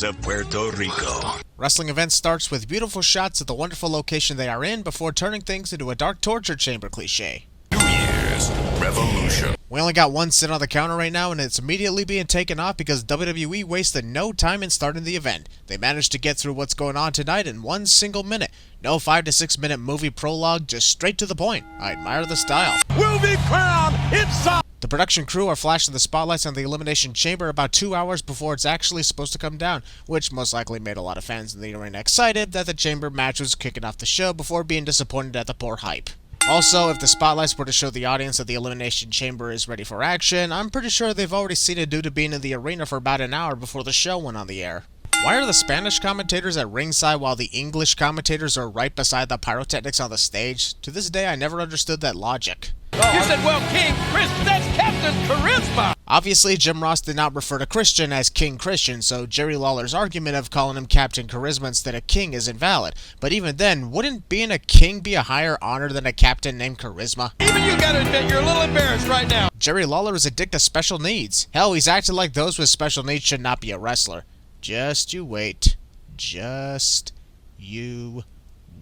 mountains of Puerto Rico. Wrestling event starts with beautiful shots of the wonderful location they are in before turning things into a dark torture chamber cliche. New Year's Revolution. We only got one sit on the counter right now, and it's immediately being taken off because WWE wasted no time in starting the event. They managed to get through what's going on tonight in 1 single minute. No 5 to 6 minute movie prologue, just straight to the point. I admire the style. Will be crowned inside. The production crew are flashing the spotlights on the Elimination Chamber about 2 hours before it's actually supposed to come down, which most likely made a lot of fans in the arena excited that the Chamber match was kicking off the show before being disappointed at the poor hype. Also, if the spotlights were to show the audience that the Elimination Chamber is ready for action, I'm pretty sure they've already seen it due to being in the arena for about an hour before the show went on the air. Why are the Spanish commentators at ringside while the English commentators are right beside the pyrotechnics on the stage? To this day, I never understood that logic. You said, well, King Christian, that's Captain Charisma! Obviously, Jim Ross did not refer to Christian as King Christian, so Jerry Lawler's argument of calling him Captain Charisma instead of King is invalid. But even then, wouldn't being a king be a higher honor than a captain named Charisma? Even you gotta admit you're a little embarrassed right now. Jerry Lawler is addicted to special needs. Hell, he's acting like those with special needs should not be a wrestler. Just you wait. Just you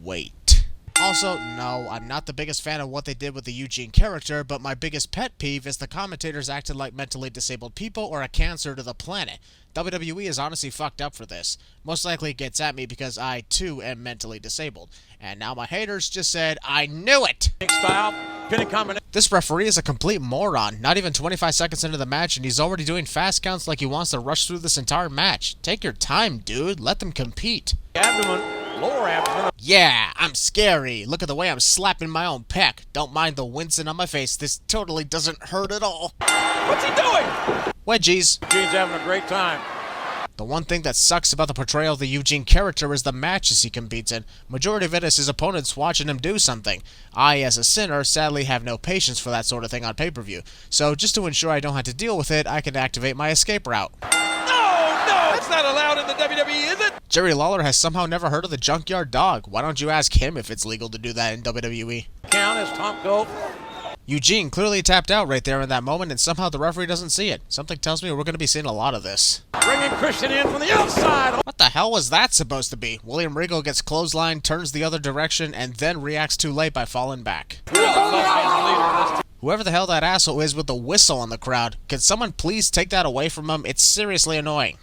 wait. Also, no, I'm not the biggest fan of what they did with the Eugene character, but my biggest pet peeve is the commentators acting like mentally disabled people or a cancer to the planet. WWE is honestly fucked up for this. Most likely it gets at me because I, too, am mentally disabled. And now my haters just said, I knew it! This referee is a complete moron. Not even 25 seconds into the match, and he's already doing fast counts like he wants to rush through this entire match. Take your time, dude. Let them compete. Lower abdomen. Yeah, I'm scary. Look at the way I'm slapping my own pec. Don't mind the wincing on my face. This totally doesn't hurt at all. What's he doing? Wedgies. Eugene's having a great time. The one thing that sucks about the portrayal of the Eugene character is the matches he competes in. Majority of it is his opponents watching him do something. I, as a sinner, sadly have no patience for that sort of thing on pay-per-view. So just to ensure I don't have to deal with it, I can activate my escape route. No, that's not allowed in the WWE, is it? Jerry Lawler has somehow never heard of the Junkyard Dog. Why don't you ask him if it's legal to do that in WWE? Count as Tom Cole. Eugene clearly tapped out right there in that moment, and somehow the referee doesn't see it. Something tells me we're going to be seeing a lot of this. Bringing Christian in from the outside. What the hell was that supposed to be? William Regal gets clotheslined, turns the other direction, and then reacts too late by falling back. Whoever the hell that asshole is with the whistle on the crowd, can someone please take that away from him? It's seriously annoying.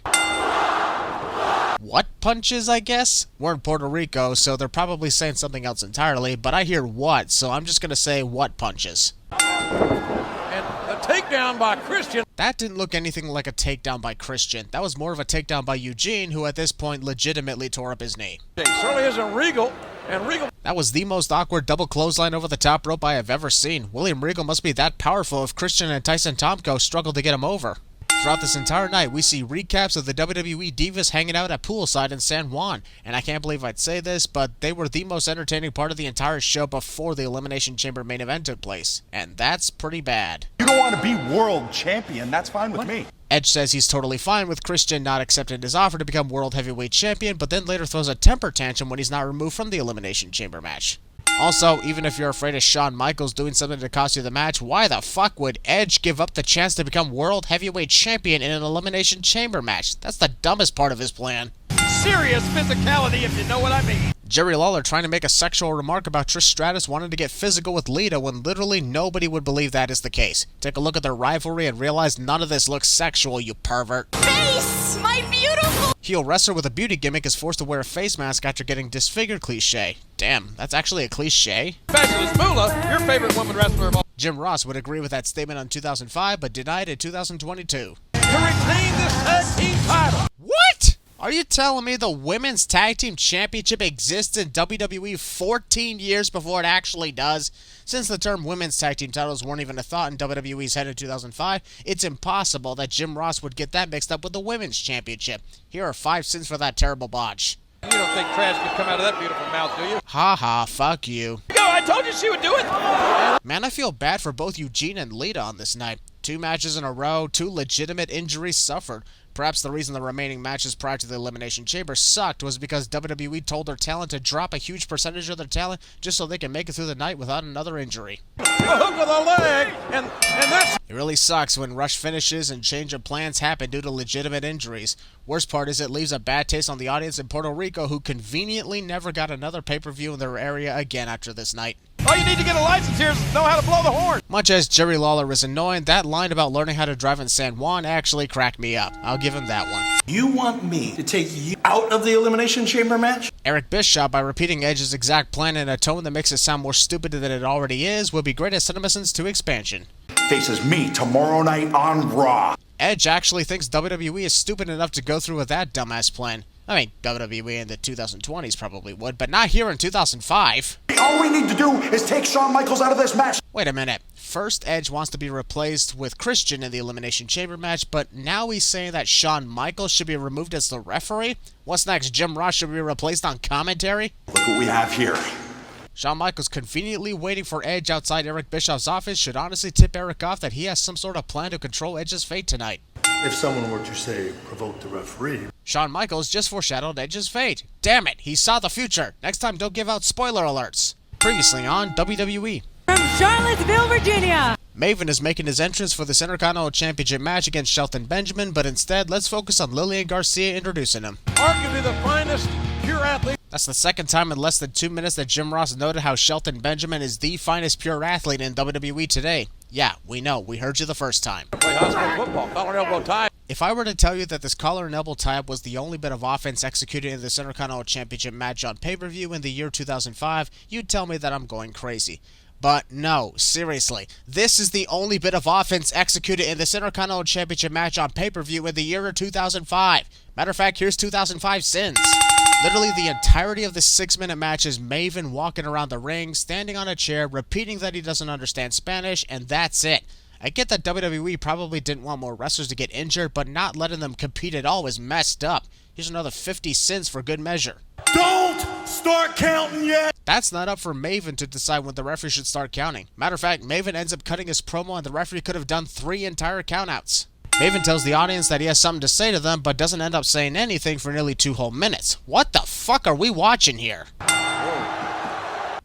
What punches, I guess? We're in Puerto Rico, so they're probably saying something else entirely, but I hear what, so I'm just gonna say what punches. And a takedown by Christian. That didn't look anything like a takedown by Christian. That was more of a takedown by Eugene, who at this point legitimately tore up his knee. It certainly isn't Regal, and Regal... That was the most awkward double clothesline over the top rope I have ever seen. William Regal must be that powerful if Christian and Tyson Tomko struggled to get him over. Throughout this entire night, we see recaps of the WWE Divas hanging out at poolside in San Juan, and I can't believe I'd say this, but they were the most entertaining part of the entire show before the Elimination Chamber main event took place, and that's pretty bad. You don't want to be world champion, that's fine with me. Edge says he's totally fine with Christian not accepting his offer to become World Heavyweight Champion, but then later throws a temper tantrum when he's not removed from the Elimination Chamber match. Also, even if you're afraid of Shawn Michaels doing something to cost you the match, why the fuck would Edge give up the chance to become World Heavyweight Champion in an Elimination Chamber match? That's the dumbest part of his plan. Serious physicality, if you know what I mean. Jerry Lawler trying to make a sexual remark about Trish Stratus wanting to get physical with Lita when literally nobody would believe that is the case. Take a look at their rivalry and realize none of this looks sexual, you pervert. Face, my beautiful... Heel wrestler with a beauty gimmick is forced to wear a face mask after getting disfigured cliche. Damn, that's actually a cliche? Fabulous Moolah, your favorite woman wrestler of all... Jim Ross would agree with that statement in 2005, but denied in 2022. To retain this tag team title. What? Are you telling me the Women's Tag Team Championship exists in WWE 14 years before it actually does? Since the term Women's Tag Team titles weren't even a thought in WWE's head in 2005, it's impossible that Jim Ross would get that mixed up with the Women's Championship. Here are 5 cents for that terrible botch. You don't think trash could come out of that beautiful mouth, do you? Ha ha, fuck you. Go, I told you she would do it! Man, I feel bad for both Eugene and Lita on this night. 2 matches in a row, 2 legitimate injuries suffered. Perhaps the reason the remaining matches prior to the Elimination Chamber sucked was because WWE told their talent to drop a huge percentage of their talent just so they can make it through the night without another injury. A hook of the leg, and that's... It really sucks when rush finishes and change of plans happen due to legitimate injuries. Worst part is it leaves a bad taste on the audience in Puerto Rico, who conveniently never got another pay-per-view in their area again after this night. All you need to get a license here is know how to blow the horn. Much as Jerry Lawler is annoying, that line about learning how to drive in San Juan actually cracked me up. I'll give him that one. You want me to take you out of the Elimination Chamber match? Eric Bischoff, by repeating Edge's exact plan in a tone that makes it sound more stupid than it already is, would be great at CinemaSins 2 expansion. Faces me tomorrow night on Raw. Edge actually thinks WWE is stupid enough to go through with that dumbass plan. I mean, WWE in the 2020s probably would, but not here in 2005. All we need to do is take Shawn Michaels out of this match. Wait a minute. First, Edge wants to be replaced with Christian in the Elimination Chamber match, but now he's saying that Shawn Michaels should be removed as the referee? What's next? Jim Ross should be replaced on commentary? Look what we have here. Shawn Michaels conveniently waiting for Edge outside Eric Bischoff's office should honestly tip Eric off that he has some sort of plan to control Edge's fate tonight. If someone were to, say, provoke the referee. Shawn Michaels just foreshadowed Edge's fate. Damn it, he saw the future. Next time, don't give out spoiler alerts. Previously on WWE. From Charlottesville, Virginia. Maven is making his entrance for this Intercontinental Championship match against Shelton Benjamin, but instead, let's focus on Lillian Garcia introducing him. Arguably the finest pure athlete. That's the second time in less than 2 minutes that Jim Ross noted how Shelton Benjamin is the finest pure athlete in WWE today. Yeah, we know. We heard you the first time. Play high school football, collar and elbow tie. If I were to tell you that this collar and elbow tie-up was the only bit of offense executed in this Intercontinental Championship match on pay-per-view in the year 2005, you'd tell me that I'm going crazy. But no, seriously, this is the only bit of offense executed in this Intercontinental Championship match on pay-per-view in the year 2005. Matter of fact, here's 2005 sins. Literally the entirety of this 6-minute match is Maven walking around the ring, standing on a chair, repeating that he doesn't understand Spanish, and that's it. I get that WWE probably didn't want more wrestlers to get injured, but not letting them compete at all was messed up. Here's another 50 cents for good measure. Don't start counting yet. That's not up for Maven to decide when the referee should start counting. Matter of fact, Maven ends up cutting his promo and the referee could have done 3 entire countouts. Maven tells the audience that he has something to say to them, but doesn't end up saying anything for nearly 2 whole minutes. What the fuck are we watching here?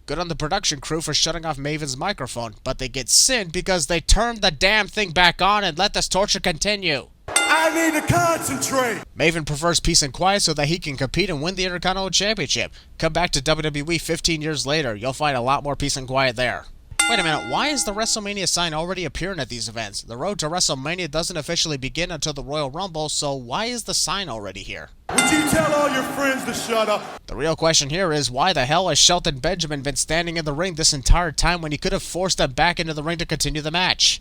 Good on the production crew for shutting off Maven's microphone, but they get sinned because they turned the damn thing back on and let this torture continue. I need to concentrate. Maven prefers peace and quiet so that he can compete and win the Intercontinental Championship. Come back to WWE 15 years later, you'll find a lot more peace and quiet there. Wait a minute, why is the WrestleMania sign already appearing at these events? The road to WrestleMania doesn't officially begin until the Royal Rumble, so why is the sign already here? Would you tell all your friends to shut up? The real question here is, why the hell has Shelton Benjamin been standing in the ring this entire time when he could have forced him back into the ring to continue the match?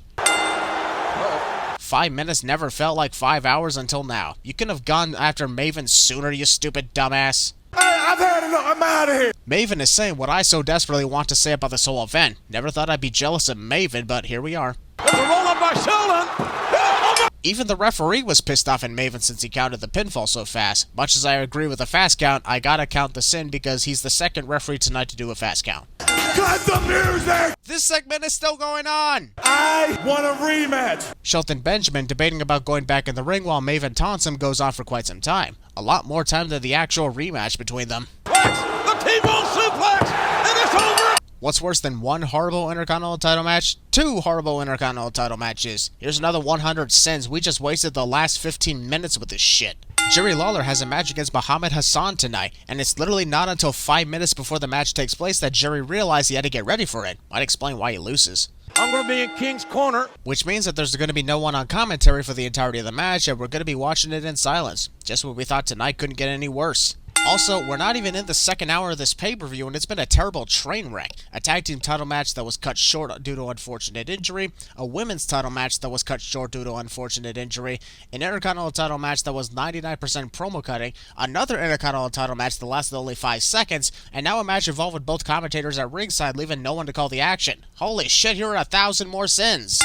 5 minutes never felt like 5 hours until now. You couldn't have gone after Maven sooner, you stupid dumbass. I've had enough. I'm out of here. Maven is saying what I so desperately want to say about this whole event. Never thought I'd be jealous of Maven, but here we are. There's a roll up by Sheldon. Even the referee was pissed off at Maven since he counted the pinfall so fast. Much as I agree with a fast count, I gotta count the sin because he's the second referee tonight to do a fast count. Cut the music. This segment is still going on! I want a rematch. Shelton Benjamin debating about going back in the ring while Maven taunts him goes on for quite some time. A lot more time than the actual rematch between them. The T-bone suplex, and it's over. What's worse than 1 horrible Intercontinental title match? 2 horrible Intercontinental title matches. Here's another 100 cents. We just wasted the last 15 minutes with this shit. Jerry Lawler has a match against Muhammad Hassan tonight, and it's literally not until 5 minutes before the match takes place that Jerry realized he had to get ready for it. Might explain why he loses. I'm going to be in King's Corner. Which means that there's going to be no one on commentary for the entirety of the match, and we're going to be watching it in silence. Just what we thought tonight couldn't get any worse. Also, we're not even in the second hour of this pay-per-view, and it's been a terrible train wreck. A tag team title match that was cut short due to unfortunate injury, a women's title match that was cut short due to unfortunate injury, an Intercontinental title match that was 99% promo cutting, another Intercontinental title match that lasted only 5 seconds, and now a match involving both commentators at ringside leaving no one to call the action. Holy shit, here are 1,000 more sins.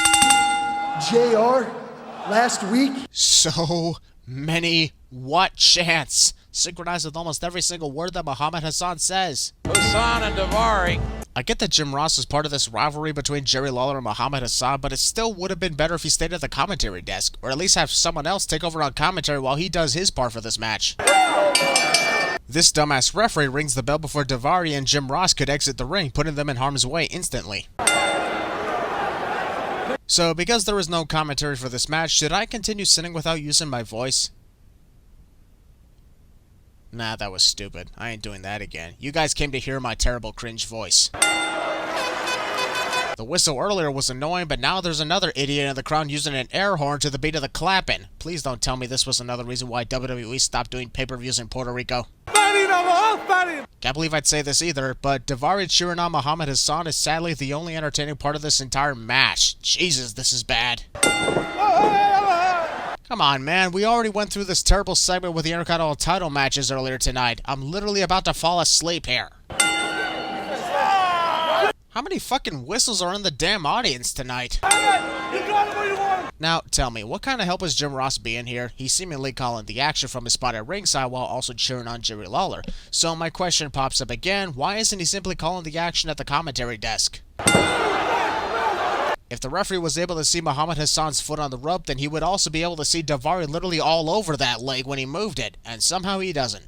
JR, last week? So many what chants? Synchronized with almost every single word that Muhammad Hassan says. Hassan and Davari. I get that Jim Ross is part of this rivalry between Jerry Lawler and Muhammad Hassan, but it still would have been better if he stayed at the commentary desk, or at least have someone else take over on commentary while he does his part for this match. This dumbass referee rings the bell before Daivari and Jim Ross could exit the ring, putting them in harm's way instantly. So, because there is no commentary for this match, should I continue sitting without using my voice? Nah, that was stupid. I ain't doing that again. You guys came to hear my terrible cringe voice. The whistle earlier was annoying, but now there's another idiot in the crowd using an air horn to the beat of the clapping. Please don't tell me this was another reason why WWE stopped doing pay-per-views in Puerto Rico. Can't believe I'd say this either, but Daivari cheering on Muhammad Hassan is sadly the only entertaining part of this entire match. Jesus, this is bad. Come on, man. We already went through this terrible segment with the Intercontinental title matches earlier tonight. I'm literally about to fall asleep here. How many fucking whistles are in the damn audience tonight? Now, tell me, what kind of help is Jim Ross being here? He's seemingly calling the action from his spot at ringside while also cheering on Jerry Lawler. So my question pops up again, why isn't he simply calling the action at the commentary desk? If the referee was able to see Muhammad Hassan's foot on the rope, then he would also be able to see Daivari literally all over that leg when he moved it, and somehow he doesn't.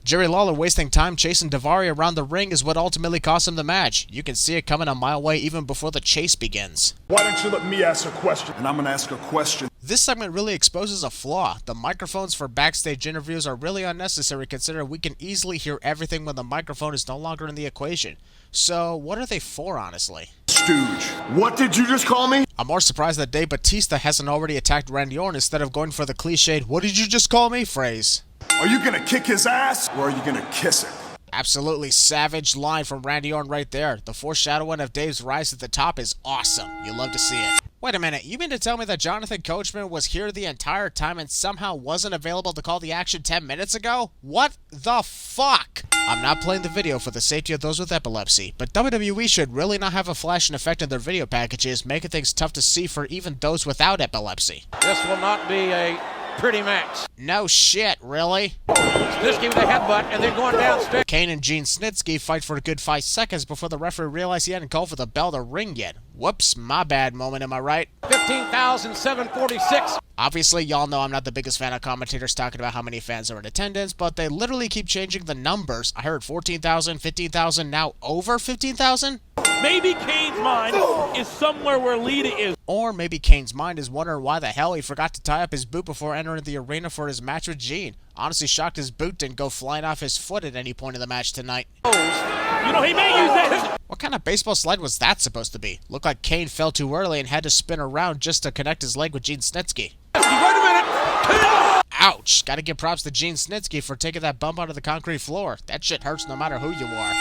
Jerry Lawler wasting time chasing Daivari around the ring is what ultimately cost him the match. You can see it coming a mile away even before the chase begins. Why don't you let me ask a question? And I'm gonna ask a question. This segment really exposes a flaw. The microphones for backstage interviews are really unnecessary considering we can easily hear everything when the microphone is no longer in the equation. So, what are they for, honestly? Stooge. What did you just call me? I'm more surprised that Dave Bautista hasn't already attacked Randy Orton instead of going for the cliched, "What did you just call me?" phrase. Are you gonna kick his ass or are you gonna kiss it? Absolutely savage line from Randy Orton right there. The foreshadowing of Dave's rise to the top is awesome. You love to see it. Wait a minute, you mean to tell me that Jonathan Coachman was here the entire time and somehow wasn't available to call the action 10 minutes ago? What the fuck? I'm not playing the video for the safety of those with epilepsy, but WWE should really not have a flashing effect in their video packages, making things tough to see for even those without epilepsy. This will not be a pretty match. No shit, really? Snitsky with a headbutt and then going downstairs. Kane and Gene Snitsky fight for a good 5 seconds before the referee realized he hadn't called for the bell to ring yet. Whoops, my bad moment, am I right? 15,746. Obviously, y'all know I'm not the biggest fan of commentators talking about how many fans are in attendance, but they literally keep changing the numbers. I heard 14,000, 15,000, now over 15,000? Maybe Kane's mind is somewhere where Lita is. Or maybe Kane's mind is wondering why the hell he forgot to tie up his boot before entering the arena for his match with Gene. Honestly shocked his boot didn't go flying off his foot at any point in the match tonight. You know, he may use that. What kind of baseball slide was that supposed to be? Looked like Kane fell too early and had to spin around just to connect his leg with Gene Snitsky. Wait a minute. Ouch! Gotta give props to Gene Snitsky for taking that bump onto the concrete floor. That shit hurts no matter who you are.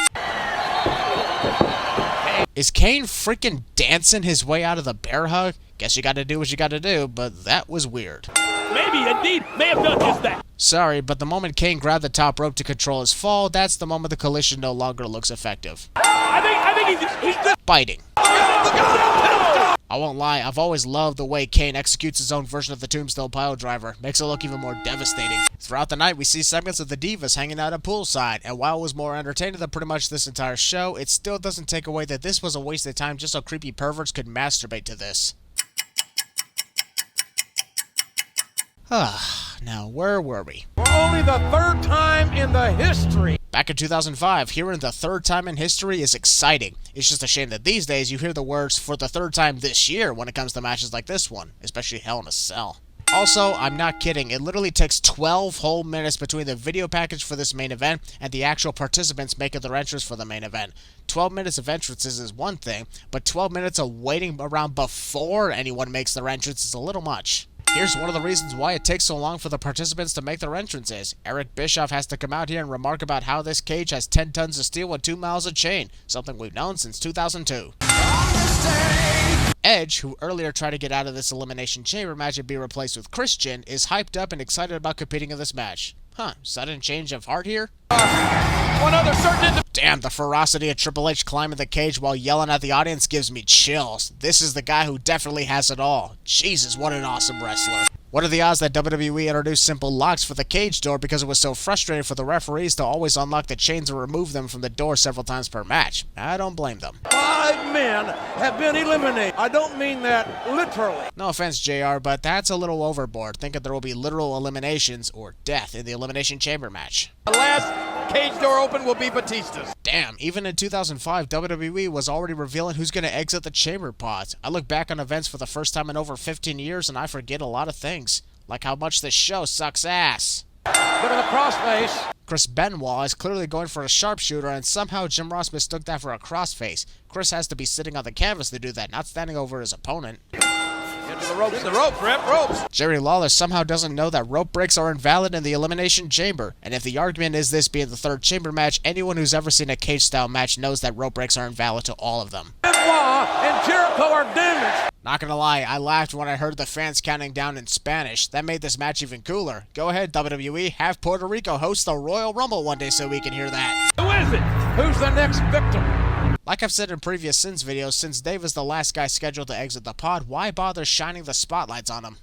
Is Kane freaking dancing his way out of the bear hug? Guess you gotta do what you gotta do, but that was weird. Maybe, indeed, may have done just that. Sorry, but the moment Kane grabbed the top rope to control his fall, that's the moment the collision no longer looks effective. I think he's just Biting. I won't lie, I've always loved the way Kane executes his own version of the Tombstone Piledriver. Makes it look even more devastating. Throughout the night, we see segments of the Divas hanging out at poolside, and while it was more entertaining than pretty much this entire show, it still doesn't take away that this was a waste of time just so creepy perverts could masturbate to this. Now, where were we? For only the third time in the history. Back in 2005, hearing the third time in history is exciting. It's just a shame that these days you hear the words "for the third time this year" when it comes to matches like this one, especially Hell in a Cell. Also, I'm not kidding, it literally takes 12 whole minutes between the video package for this main event and the actual participants making their entrance for the main event. 12 minutes of entrances is one thing, but 12 minutes of waiting around before anyone makes their entrance is a little much. Here's one of the reasons why it takes so long for the participants to make their entrances. Eric Bischoff has to come out here and remark about how this cage has 10 tons of steel and 2 miles of chain, something we've known since 2002. Edge, who earlier tried to get out of this Elimination Chamber match and be replaced with Christian, is hyped up and excited about competing in this match. Sudden change of heart here? one other certain Damn, the ferocity of Triple H climbing the cage while yelling at the audience gives me chills. This is the guy who definitely has it all. Jesus, what an awesome wrestler. What are the odds that WWE introduced simple locks for the cage door because it was so frustrating for the referees to always unlock the chains and remove them from the door several times per match? I don't blame them. 5 men have been eliminated. I don't mean that literally. No offense, JR, but that's a little overboard, thinking there will be literal eliminations or death in the Elimination Chamber match. The last cage door open will be Batista's. Damn, even in 2005, WWE was already revealing who's going to exit the chamber pods. I look back on events for the first time in over 15 years and I forget a lot of things, like how much this show sucks ass. Look at the crossface. Chris Benoit is clearly going for a sharpshooter, and somehow Jim Ross mistook that for a crossface. Chris has to be sitting on the canvas to do that, not standing over his opponent. Into the ropes, Rep, ropes. Jerry Lawler somehow doesn't know that rope breaks are invalid in the Elimination Chamber, and if the argument is this being the third chamber match, anyone who's ever seen a cage-style match knows that rope breaks are invalid to all of them. Benoit and Jericho are damaged. Not gonna lie, I laughed when I heard the fans counting down in Spanish. That made this match even cooler. Go ahead, WWE, have Puerto Rico host the Royal Rumble one day so we can hear that. Who is it? Who's the next victim? Like I've said in previous Sins videos, since Dave is the last guy scheduled to exit the pod, why bother shining the spotlights on him?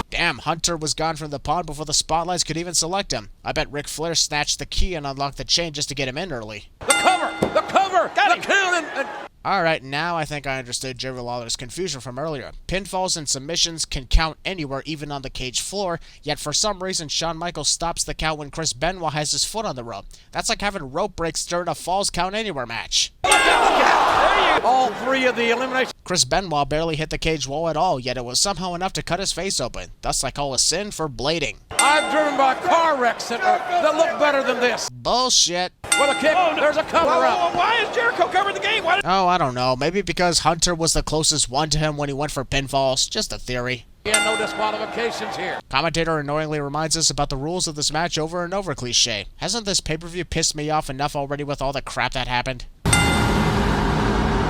Damn, Hunter was gone from the pod before the spotlights could even select him. I bet Ric Flair snatched the key and unlocked the chain just to get him in early. The cover, got the count and... Alright, now I think I understood Jerry Lawler's confusion from earlier. Pinfalls and submissions can count anywhere, even on the cage floor, yet for some reason Shawn Michaels stops the count when Chris Benoit has his foot on the rope. That's like having rope breaks during a Falls Count Anywhere match. All 3 of the elimination. Chris Benoit barely hit the cage wall at all, yet it was somehow enough to cut his face open. Thus I call a sin for blading. I've driven by car wrecks that look better than this. Bullshit. With a kick, there's a cover up. Why is Jericho covering the game? Oh, I don't know. Maybe because Hunter was the closest one to him when he went for pinfalls. Just a theory. Yeah, no disqualifications here. Commentator annoyingly reminds us about the rules of this match over and over cliche. Hasn't this pay-per-view pissed me off enough already with all the crap that happened?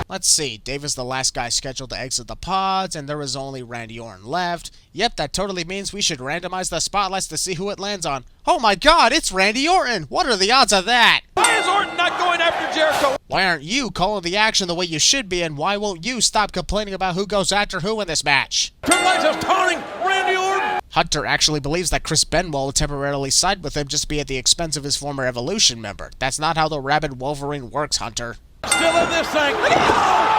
Let's see, Dave is the last guy scheduled to exit the pods, and there is only Randy Orton left. Yep, that totally means we should randomize the spotlights to see who it lands on. Oh my god, it's Randy Orton! What are the odds of that? Why is Orton not going after Jericho? Why aren't you calling the action the way you should be, and why won't you stop complaining about who goes after who in this match? Triple H is taunting Randy Orton! Hunter actually believes that Chris Benoit will temporarily side with him just to be at the expense of his former Evolution member. That's not how the Rabid Wolverine works, Hunter. Still in this thing.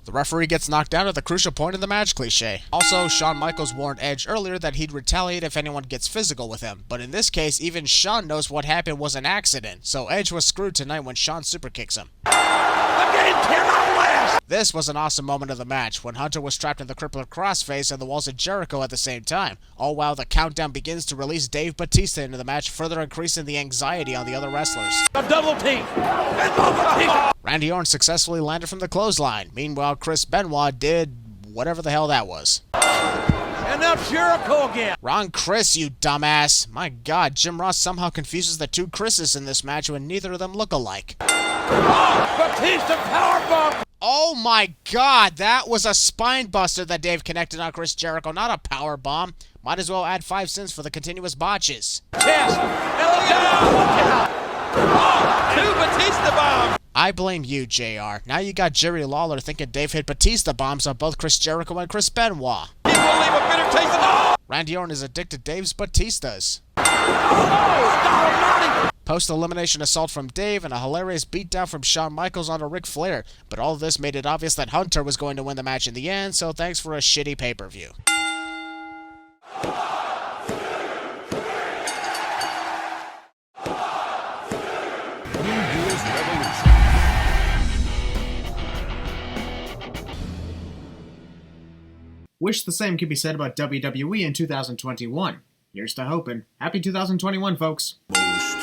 The referee gets knocked down at the crucial point in the match cliche. Also, Shawn Michaels warned Edge earlier that he'd retaliate if anyone gets physical with him. But in this case, even Shawn knows what happened was an accident. So Edge was screwed tonight when Shawn superkicks him. The game cannot last. This was an awesome moment of the match, when Hunter was trapped in the crippler crossface and the walls of Jericho at the same time, all while the countdown begins to release Dave Batista into the match, further increasing the anxiety on the other wrestlers. A double team. And Batista. Randy Orton successfully landed from the clothesline. Meanwhile, Chris Benoit did whatever the hell that was. And now Jericho again. Wrong Chris, you dumbass. My god, Jim Ross somehow confuses the two Chris's in this match when neither of them look alike. Oh, Batista powerbomb. Oh my god, that was a spine buster that Dave connected on Chris Jericho, not a power bomb. Might as well add 5 cents for the continuous botches. Chest. And look out. Oh, 2 Batista bombs. I blame you, JR. Now you got Jerry Lawler thinking Dave hit Batista bombs on both Chris Jericho and Chris Benoit. He will leave a bitter taste in the... Randy Orton is addicted to Dave's Batistas. Oh, Post-elimination assault from Dave and a hilarious beatdown from Shawn Michaels onto Ric Flair. But all of this made it obvious that Hunter was going to win the match in the end, so thanks for a shitty pay-per-view. Wish the same could be said about WWE in 2021. Here's to hoping. Happy 2021, folks. Most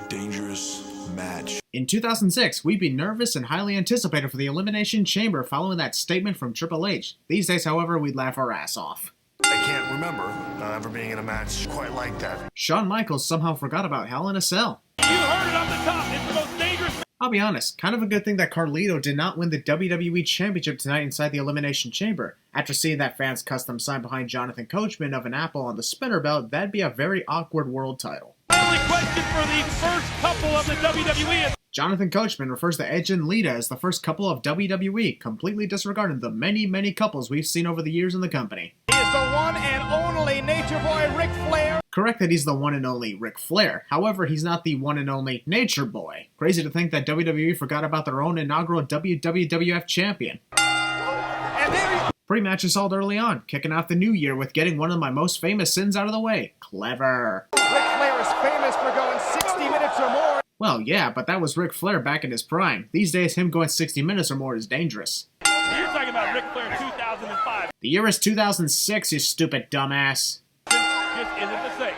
dangerous match. In 2006, we'd be nervous and highly anticipated for the Elimination Chamber following that statement from Triple H. These days, however, we'd laugh our ass off. I can't remember ever being in a match quite like that. Shawn Michaels somehow forgot about Hell in a Cell. You heard it on the top. It's the most dangerous. I'll be honest, kind of a good thing that Carlito did not win the WWE Championship tonight inside the Elimination Chamber. After seeing that fans custom sign behind Jonathan Coachman of an apple on the spinner belt, that'd be a very awkward world title. My only question for the first couple of the WWE is... Jonathan Coachman refers to Edge and Lita as the first couple of WWE, completely disregarding the many, many couples we've seen over the years in the company. He is the one and only Nature Boy Ric Flair. Correct that he's the one and only Ric Flair. However, he's not the one and only Nature Boy. Crazy to think that WWE forgot about their own inaugural WWF champion. And there he... Pre-match assault early on, kicking off the new year with getting one of my most famous sins out of the way. Clever. Ric Flair is famous for going 60 minutes or more. Well, yeah, but that was Ric Flair back in his prime. These days, him going 60 minutes or more is dangerous. You're talking about Ric Flair 2005. The year is 2006, you stupid dumbass. Just isn't the same.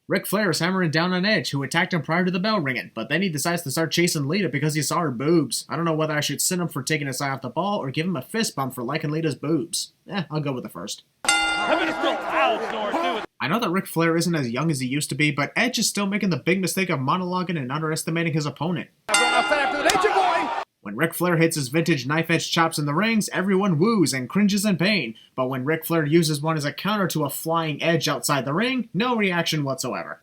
Ric Flair is hammering down on Edge, who attacked him prior to the bell ringing, but then he decides to start chasing Lita because he saw her boobs. I don't know whether I should send him for taking his eye off the ball or give him a fist bump for liking Lita's boobs. I'll go with the first. I bet it's still loud snore, too. I know that Ric Flair isn't as young as he used to be, but Edge is still making the big mistake of monologuing and underestimating his opponent. Outside after the Nature Boy. When Ric Flair hits his vintage knife-edge chops in the rings, everyone woos and cringes in pain. But when Ric Flair uses one as a counter to a flying Edge outside the ring, no reaction whatsoever.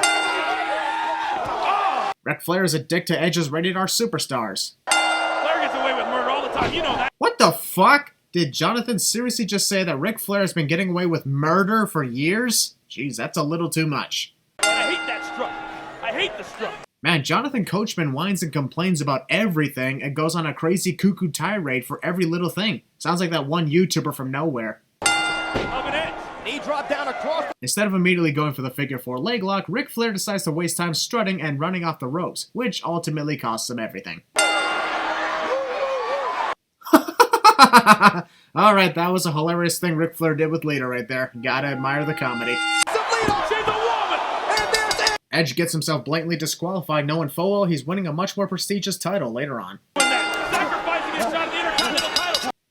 Ric Flair is a dick to Edge's rated R superstars. Flair gets away with murder all the time, you know that. What the fuck? Did Jonathan seriously just say that Ric Flair has been getting away with murder for years? Jeez, that's a little too much. I hate that strut. I hate the strut. Man, Jonathan Coachman whines and complains about everything and goes on a crazy cuckoo tirade for every little thing. Sounds like that one YouTuber from nowhere. Of an Edge. Knee drop down across. Instead of immediately going for the figure 4 leg lock, Ric Flair decides to waste time strutting and running off the ropes, which ultimately costs him everything. Alright, that was a hilarious thing Ric Flair did with Lita right there. Gotta admire the comedy. Edge gets himself blatantly disqualified, knowing full well he's winning a much more prestigious title later on.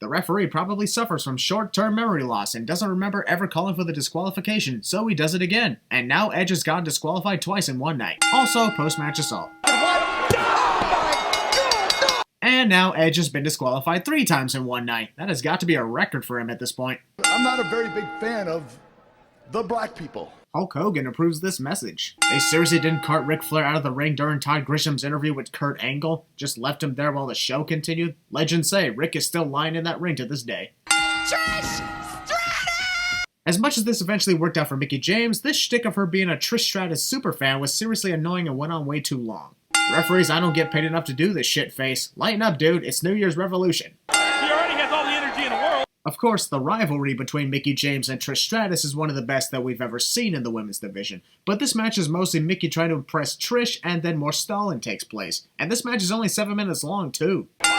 The referee probably suffers from short-term memory loss and doesn't remember ever calling for the disqualification, so he does it again. And now Edge has gotten disqualified twice in one night. Also, post-match assault. And now Edge has been disqualified 3 times in one night. That has got to be a record for him at this point. I'm not a very big fan of the black people. Hulk Hogan approves this message. They seriously didn't cart Ric Flair out of the ring during Todd Grisham's interview with Kurt Angle? Just left him there while the show continued? Legends say Rick is still lying in that ring to this day. As much as this eventually worked out for Mickie James, this shtick of her being a Trish Stratus superfan was seriously annoying and went on way too long. Referees, I don't get paid enough to do this shit face. Lighten up, dude. It's New Year's Revolution. He already has all the energy in the world. Of course, the rivalry between Mickie James and Trish Stratus is one of the best that we've ever seen in the women's division. But this match is mostly Mickie trying to impress Trish, and then more stalling takes place. And this match is only 7 minutes long, too. Way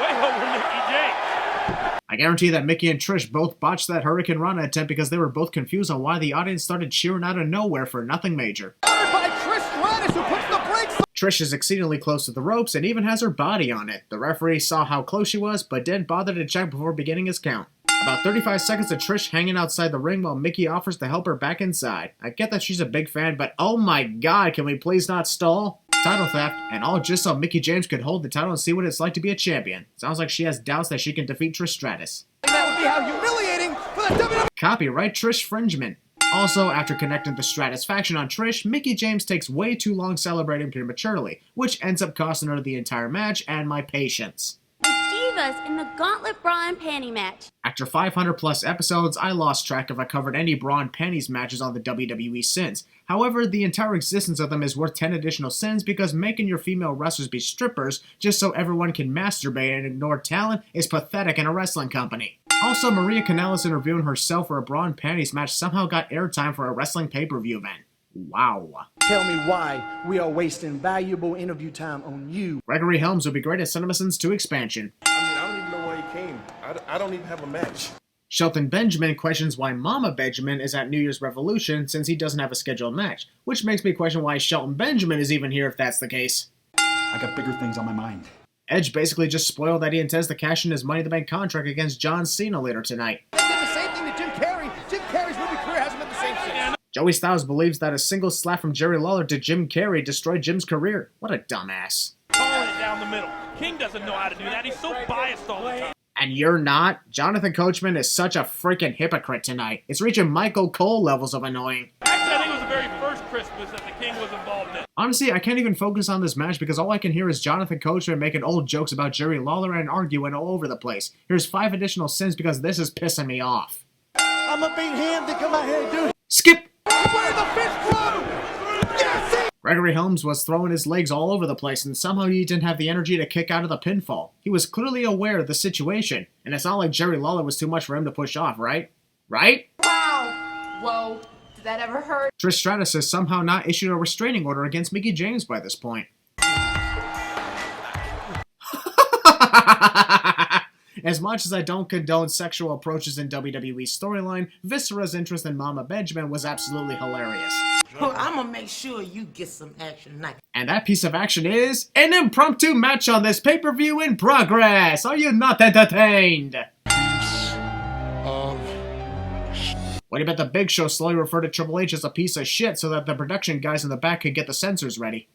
over Mickie James. I guarantee that Mickie and Trish both botched that Hurricane Rana attempt because they were both confused on why the audience started cheering out of nowhere for nothing major. By Trish Stratus, who puts the brakes. Trish is exceedingly close to the ropes and even has her body on it. The referee saw how close she was, but didn't bother to check before beginning his count. About 35 seconds of Trish hanging outside the ring while Mickie offers to help her back inside. I get that she's a big fan, but oh my god, can we please not stall? Title theft, and all just so Mickie James could hold the title and see what it's like to be a champion. Sounds like she has doubts that she can defeat Trish Stratus. That would be how humiliating for the WWE. Copyright Trish Fringement. Also, after connecting the Stratus faction on Trish, Mickie James takes way too long celebrating prematurely, which ends up costing her the entire match and my patience. The Divas in the Gauntlet Bra and Panty match. After 500 plus episodes, I lost track if I covered any bra and panties matches on the WWE since. However, the entire existence of them is worth 10 additional sins because making your female wrestlers be strippers just so everyone can masturbate and ignore talent is pathetic in a wrestling company. Also, Maria Kanellis interviewing herself for a bra and panties match somehow got airtime for a wrestling pay-per-view event. Wow. Tell me why we are wasting valuable interview time on you. Gregory Helms would be great at CinemaSins 2 expansion. I don't even know why he came. I don't even have a match. Shelton Benjamin questions why Mama Benjamin is at New Year's Revolution since he doesn't have a scheduled match, which makes me question why Shelton Benjamin is even here if that's the case. I got bigger things on my mind. Edge basically just spoiled that he intends to cash in his Money in the Bank contract against John Cena later tonight. They did the same thing to Jim Carrey. Jim Carrey's movie career hasn't been the same since. Joey Styles believes that a single slap from Jerry Lawler to Jim Carrey destroyed Jim's career. What a dumbass. Calling it down the middle. King doesn't know how to do that. He's so biased all the time. And you're not? Jonathan Coachman is such a freaking hypocrite tonight. It's reaching Michael Cole levels of annoying. Actually, I think it was the very first Christmas Honestly, I can't even focus on this match because all I can hear is Jonathan Coachman making old jokes about Jerry Lawler and arguing all over the place. Here's 5 additional sins because this is pissing me off. I'm gonna beat him to come out here and do it. Skip! Where the fist from? Yes! Gregory Helms was throwing his legs all over the place, and somehow he didn't have the energy to kick out of the pinfall. He was clearly aware of the situation, and it's not like Jerry Lawler was too much for him to push off, right? Right? Wow. Whoa. Did that ever hurt? Trish Stratus has somehow not issued a restraining order against Mickie James by this point. As much as I don't condone sexual approaches in WWE's storyline, Viscera's interest in Mama Benjamin was absolutely hilarious. Well, I'm gonna make sure you get some action tonight. And that piece of action is an impromptu match on this pay-per-view in progress. Are you not entertained? What do you bet the Big Show slowly referred to Triple H as a piece of shit so that the production guys in the back could get the censors ready?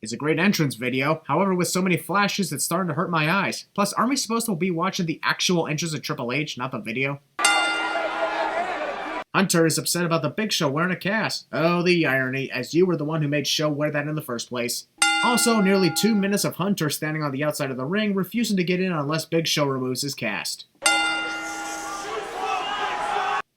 It's a great entrance video, however with so many flashes it's starting to hurt my eyes. Plus, aren't we supposed to be watching the actual entrance of Triple H, not the video? Hunter is upset about the Big Show wearing a cast. Oh, the irony, as you were the one who made Show wear that in the first place. Also, nearly 2 minutes of Hunter standing on the outside of the ring, refusing to get in unless Big Show removes his cast.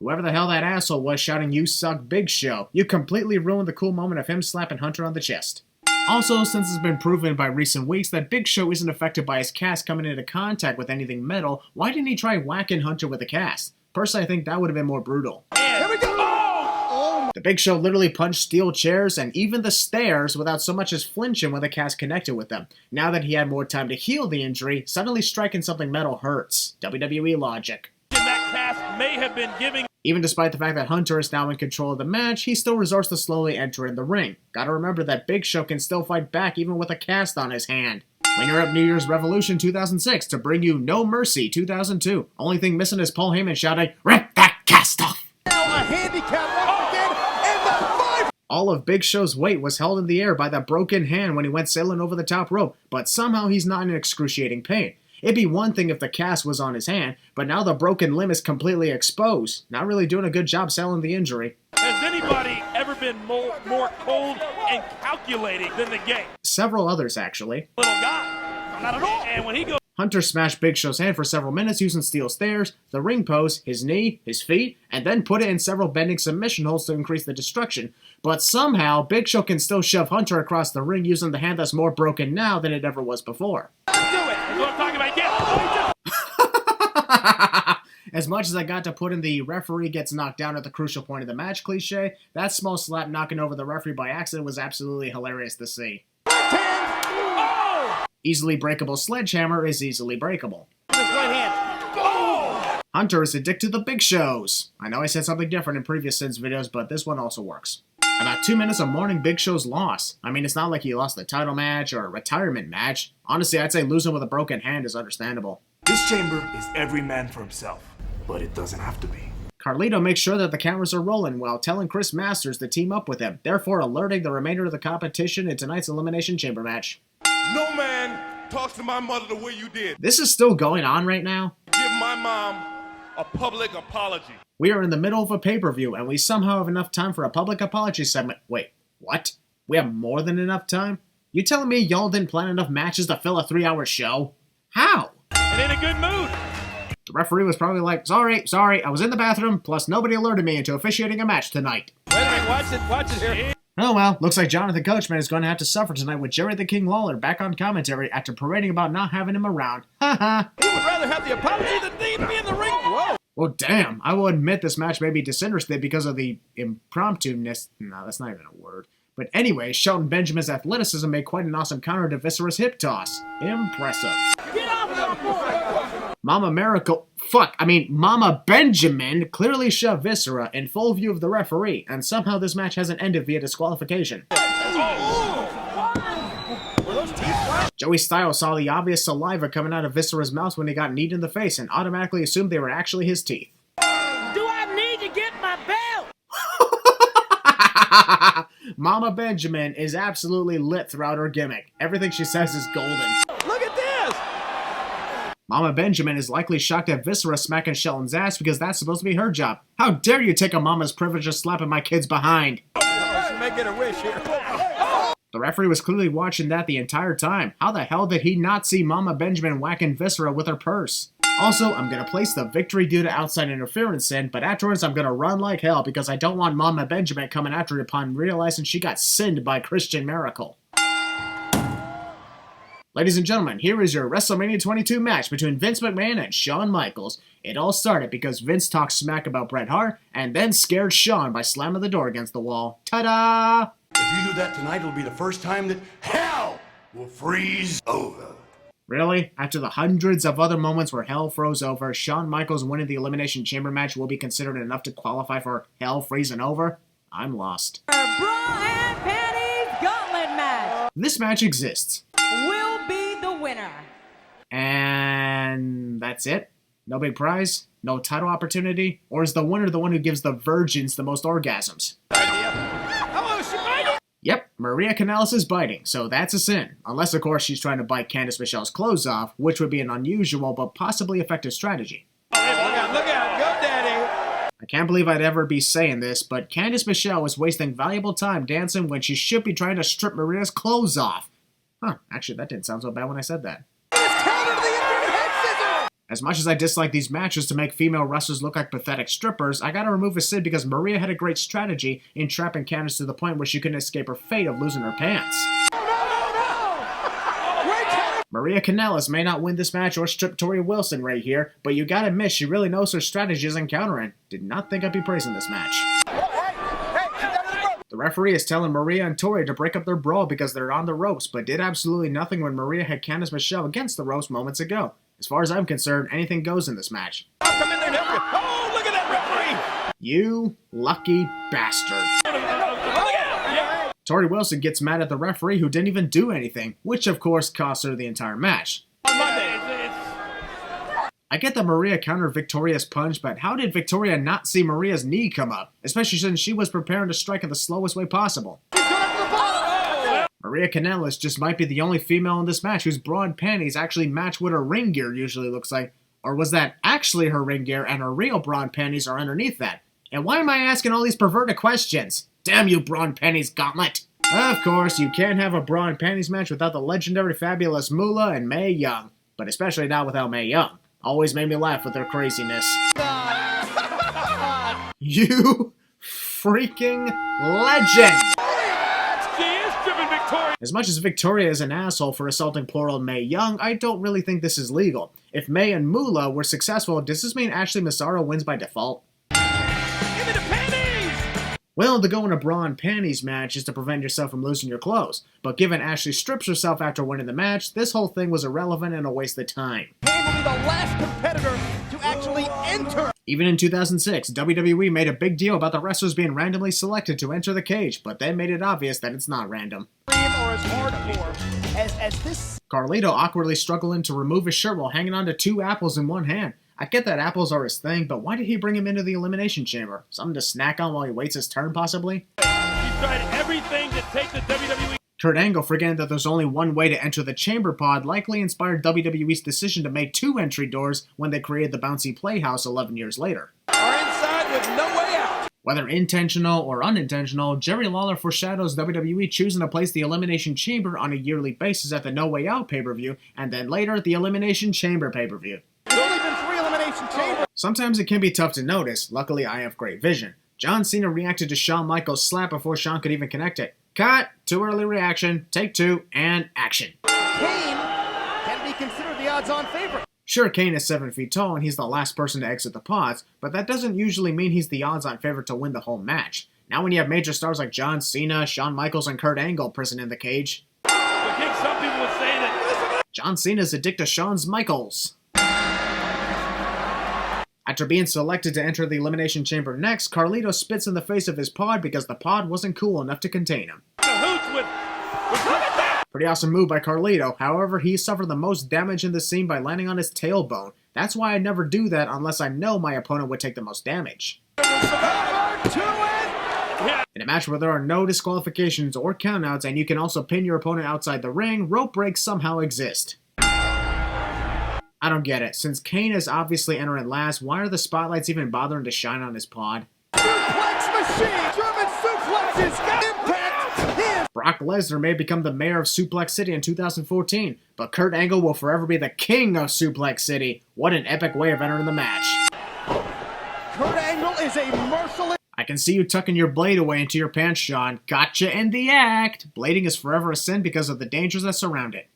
Whoever the hell that asshole was shouting, "You suck, Big Show," you completely ruined the cool moment of him slapping Hunter on the chest. Also, since it's been proven by recent weeks that Big Show isn't affected by his cast coming into contact with anything metal, why didn't he try whacking Hunter with a cast? Personally, I think that would have been more brutal. Here we go! Oh. The Big Show literally punched steel chairs and even the stairs without so much as flinching when the cast connected with them. Now that he had more time to heal the injury, suddenly striking something metal hurts. WWE logic. That cast may have been giving. Even despite the fact that Hunter is now in control of the match, he still resorts to slowly entering the ring. Gotta remember that Big Show can still fight back even with a cast on his hand. When you're up New Year's Revolution 2006 to bring you No Mercy 2002, only thing missing is Paul Heyman shouting, "Rip that cast off!" Now a handicap once again, and the 5. All of Big Show's weight was held in the air by that broken hand when he went sailing over the top rope, but somehow he's not in excruciating pain. It'd be one thing if the cast was on his hand, but now the broken limb is completely exposed. Not really doing a good job selling the injury. Has anybody ever been more cold and calculating than the game? Several others, actually. Little guy. Not at all. And when he goes... Hunter smashed Big Show's hand for several minutes using steel stairs, the ring post, his knee, his feet, and then put it in several bending submission holds to increase the destruction. But somehow, Big Show can still shove Hunter across the ring using the hand that's more broken now than it ever was before. Do it. That's what I'm talking about. Get As much as I got to put in the referee gets knocked down at the crucial point of the match cliche, that small slap knocking over the referee by accident was absolutely hilarious to see. Oh! Easily breakable sledgehammer is easily breakable. This right hand. Oh! Hunter is addicted to the Big Shows. I know I said something different in previous Sins videos, but this one also works. About 2 minutes of mourning Big Show's loss. I mean, it's not like he lost the title match or a retirement match. Honestly, I'd say losing with a broken hand is understandable. This chamber is every man for himself, but it doesn't have to be. Carlito makes sure that the cameras are rolling while telling Chris Masters to team up with him, therefore alerting the remainder of the competition in tonight's Elimination Chamber match. No man talks to my mother the way you did. This is still going on right now? Give my mom a public apology. We are in the middle of a pay-per-view, and we somehow have enough time for a public apology segment. Wait, what? We have more than enough time? You telling me y'all didn't plan enough matches to fill a 3-hour show? How? And in a good mood. The referee was probably like, sorry, I was in the bathroom, plus nobody alerted me into officiating a match tonight. Wait a minute, watch it here. Oh well, looks like Jonathan Coachman is going to have to suffer tonight with Jerry the King Lawler back on commentary after parading about not having him around. Haha. He would rather have the apology than need to be in the ring. Whoa. Well, damn, I will admit this match may be disinterested because of the impromptu-ness. No, that's not even a word. But anyway, Shelton Benjamin's athleticism made quite an awesome counter to Viscera's hip toss. Impressive. Get off my boy! Mama Benjamin clearly shoved Viscera in full view of the referee, and somehow this match hasn't ended via disqualification. Joey Styles saw the obvious saliva coming out of Viscera's mouth when he got kneed in the face and automatically assumed they were actually his teeth. Do I need to get my belt? Mama Benjamin is absolutely lit throughout her gimmick. Everything she says is golden. Look at this! Mama Benjamin is likely shocked at Viscera smacking Shelton's ass because that's supposed to be her job. How dare you take a mama's privilege of slapping my kid's behind? may get a wish here. The referee was clearly watching that the entire time. How the hell did he not see Mama Benjamin whacking Viscera with her purse? Also, I'm going to place the victory due to outside interference in, but afterwards I'm going to run like hell because I don't want Mama Benjamin coming after her upon realizing she got sinned by Christian Maracle. Ladies and gentlemen, here is your WrestleMania 22 match between Vince McMahon and Shawn Michaels. It all started because Vince talked smack about Bret Hart and then scared Shawn by slamming the door against the wall. Ta-da! If you do that tonight, it'll be the first time that hell will freeze over. Really? After the hundreds of other moments where hell froze over, Shawn Michaels winning the Elimination Chamber match will be considered enough to qualify for hell freezing over? I'm lost. Bra and Panties Gauntlet match. This match exists. Will be the winner. And that's it? No big prize? No title opportunity? Or is the winner the one who gives the virgins the most orgasms? Yep, Maria Kanellis is biting, so that's a sin. Unless, of course, she's trying to bite Candice Michelle's clothes off, which would be an unusual but possibly effective strategy. Look out, go daddy! I can't believe I'd ever be saying this, but Candice Michelle is wasting valuable time dancing when she should be trying to strip Maria's clothes off. Huh, actually, that didn't sound so bad when I said that. As much as I dislike these matches to make female wrestlers look like pathetic strippers, I gotta remove a sin because Maria had a great strategy in trapping Candice to the point where she couldn't escape her fate of losing her pants. Maria Kanellis may not win this match or strip Tori Wilson right here, but you gotta admit she really knows her strategies and countering. Did not think I'd be praising this match. The referee is telling Maria and Tori to break up their brawl because they're on the ropes, but did absolutely nothing when Maria had Candice Michelle against the ropes moments ago. As far as I'm concerned, anything goes in this match. Come in there, oh, look at that referee! You lucky bastard. Tori Wilson gets mad at the referee who didn't even do anything, which of course cost her the entire match. I get that Maria countered Victoria's punch, but how did Victoria not see Maria's knee come up? Especially since she was preparing to strike in the slowest way possible. Maria Kanellis just might be the only female in this match whose bra and panties actually match what her ring gear usually looks like. Or was that actually her ring gear and her real bra and panties are underneath that? And why am I asking all these perverted questions? Damn you, bra and panties gauntlet! Of course, you can't have a bra and panties match without the legendary fabulous Moolah and Mae Young. But especially not without Mae Young. Always made me laugh with her craziness. You freaking legend! As much as Victoria is an asshole for assaulting poor old Mae Young, I don't really think this is legal. If Mae and Moolah were successful, does this mean Ashley Massaro wins by default? Give me the panties! Well, to go in a bra and panties match is to prevent yourself from losing your clothes. But given Ashley strips herself after winning the match, this whole thing was irrelevant and a waste of time. Kane will be the last competitor to actually enter! Even in 2006, WWE made a big deal about the wrestlers being randomly selected to enter the cage, but then made it obvious that it's not random. Or as hardcore as this. Carlito awkwardly struggling to remove his shirt while hanging on to 2 apples in one hand. I get that apples are his thing, but why did he bring him into the Elimination Chamber? Something to snack on while he waits his turn, possibly? He's tried everything to take the WWE. Kurt Angle, forgetting that there's only one way to enter the chamber pod, likely inspired WWE's decision to make 2 entry doors when they created the Bouncy Playhouse 11 years later. Are inside with no way out! Whether intentional or unintentional, Jerry Lawler foreshadows WWE choosing to place the Elimination Chamber on a yearly basis at the No Way Out pay-per-view, and then later the Elimination Chamber pay-per-view. There's only been 3 Elimination Chambers! Sometimes it can be tough to notice. Luckily, I have great vision. John Cena reacted to Shawn Michaels' slap before Shawn could even connect it. Cut! Too early reaction. Take 2, and action. Kane can be considered the odds-on favorite. Sure, Kane is 7 feet tall and he's the last person to exit the pods, but that doesn't usually mean he's the odds-on favorite to win the whole match. Now when you have major stars like John Cena, Shawn Michaels, and Kurt Angle present in the cage. I think some people would say that John Cena's addicted to Shawn's Michaels. After being selected to enter the Elimination Chamber next, Carlito spits in the face of his pod because the pod wasn't cool enough to contain him. Pretty awesome move by Carlito, however, he suffered the most damage in the scene by landing on his tailbone. That's why I never do that unless I know my opponent would take the most damage. In a match where there are no disqualifications or countouts and you can also pin your opponent outside the ring, rope breaks somehow exist. I don't get it. Since Kane is obviously entering last, why are the spotlights even bothering to shine on his pod? Suplex machine! German suplexes! Impact! Brock Lesnar may become the mayor of Suplex City in 2014, but Kurt Angle will forever be the king of Suplex City. What an epic way of entering the match. Kurt Angle is a merciless... I can see you tucking your blade away into your pants, Sean. Gotcha in the act. Blading is forever a sin because of the dangers that surround it.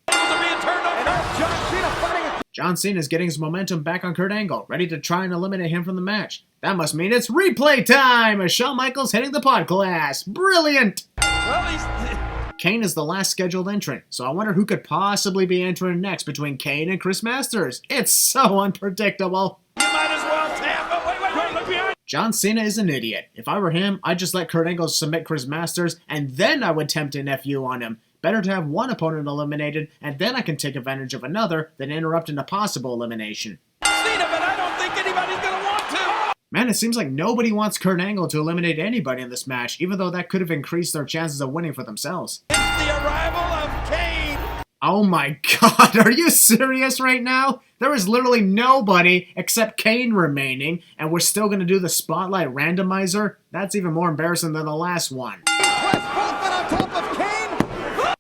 John Cena is getting his momentum back on Kurt Angle, ready to try and eliminate him from the match. That must mean it's replay time as Shawn Michaels hitting the pod class. Brilliant! Well, Kane is the last scheduled entrant, so I wonder who could possibly be entering next between Kane and Chris Masters. It's so unpredictable. you might as well tap. Oh, wait, look behind. John Cena is an idiot. If I were him, I'd just let Kurt Angle submit Chris Masters, and then I would tempt an FU on him. Better to have one opponent eliminated, and then I can take advantage of another than interrupting a possible elimination. Cena, but I don't think anybody's gonna want to. Man, it seems like nobody wants Kurt Angle to eliminate anybody in this match, even though that could have increased their chances of winning for themselves. It's the arrival of Kane. Oh my god, are you serious right now? There is literally nobody except Kane remaining, and we're still going to do the Spotlight Randomizer? That's even more embarrassing than the last one.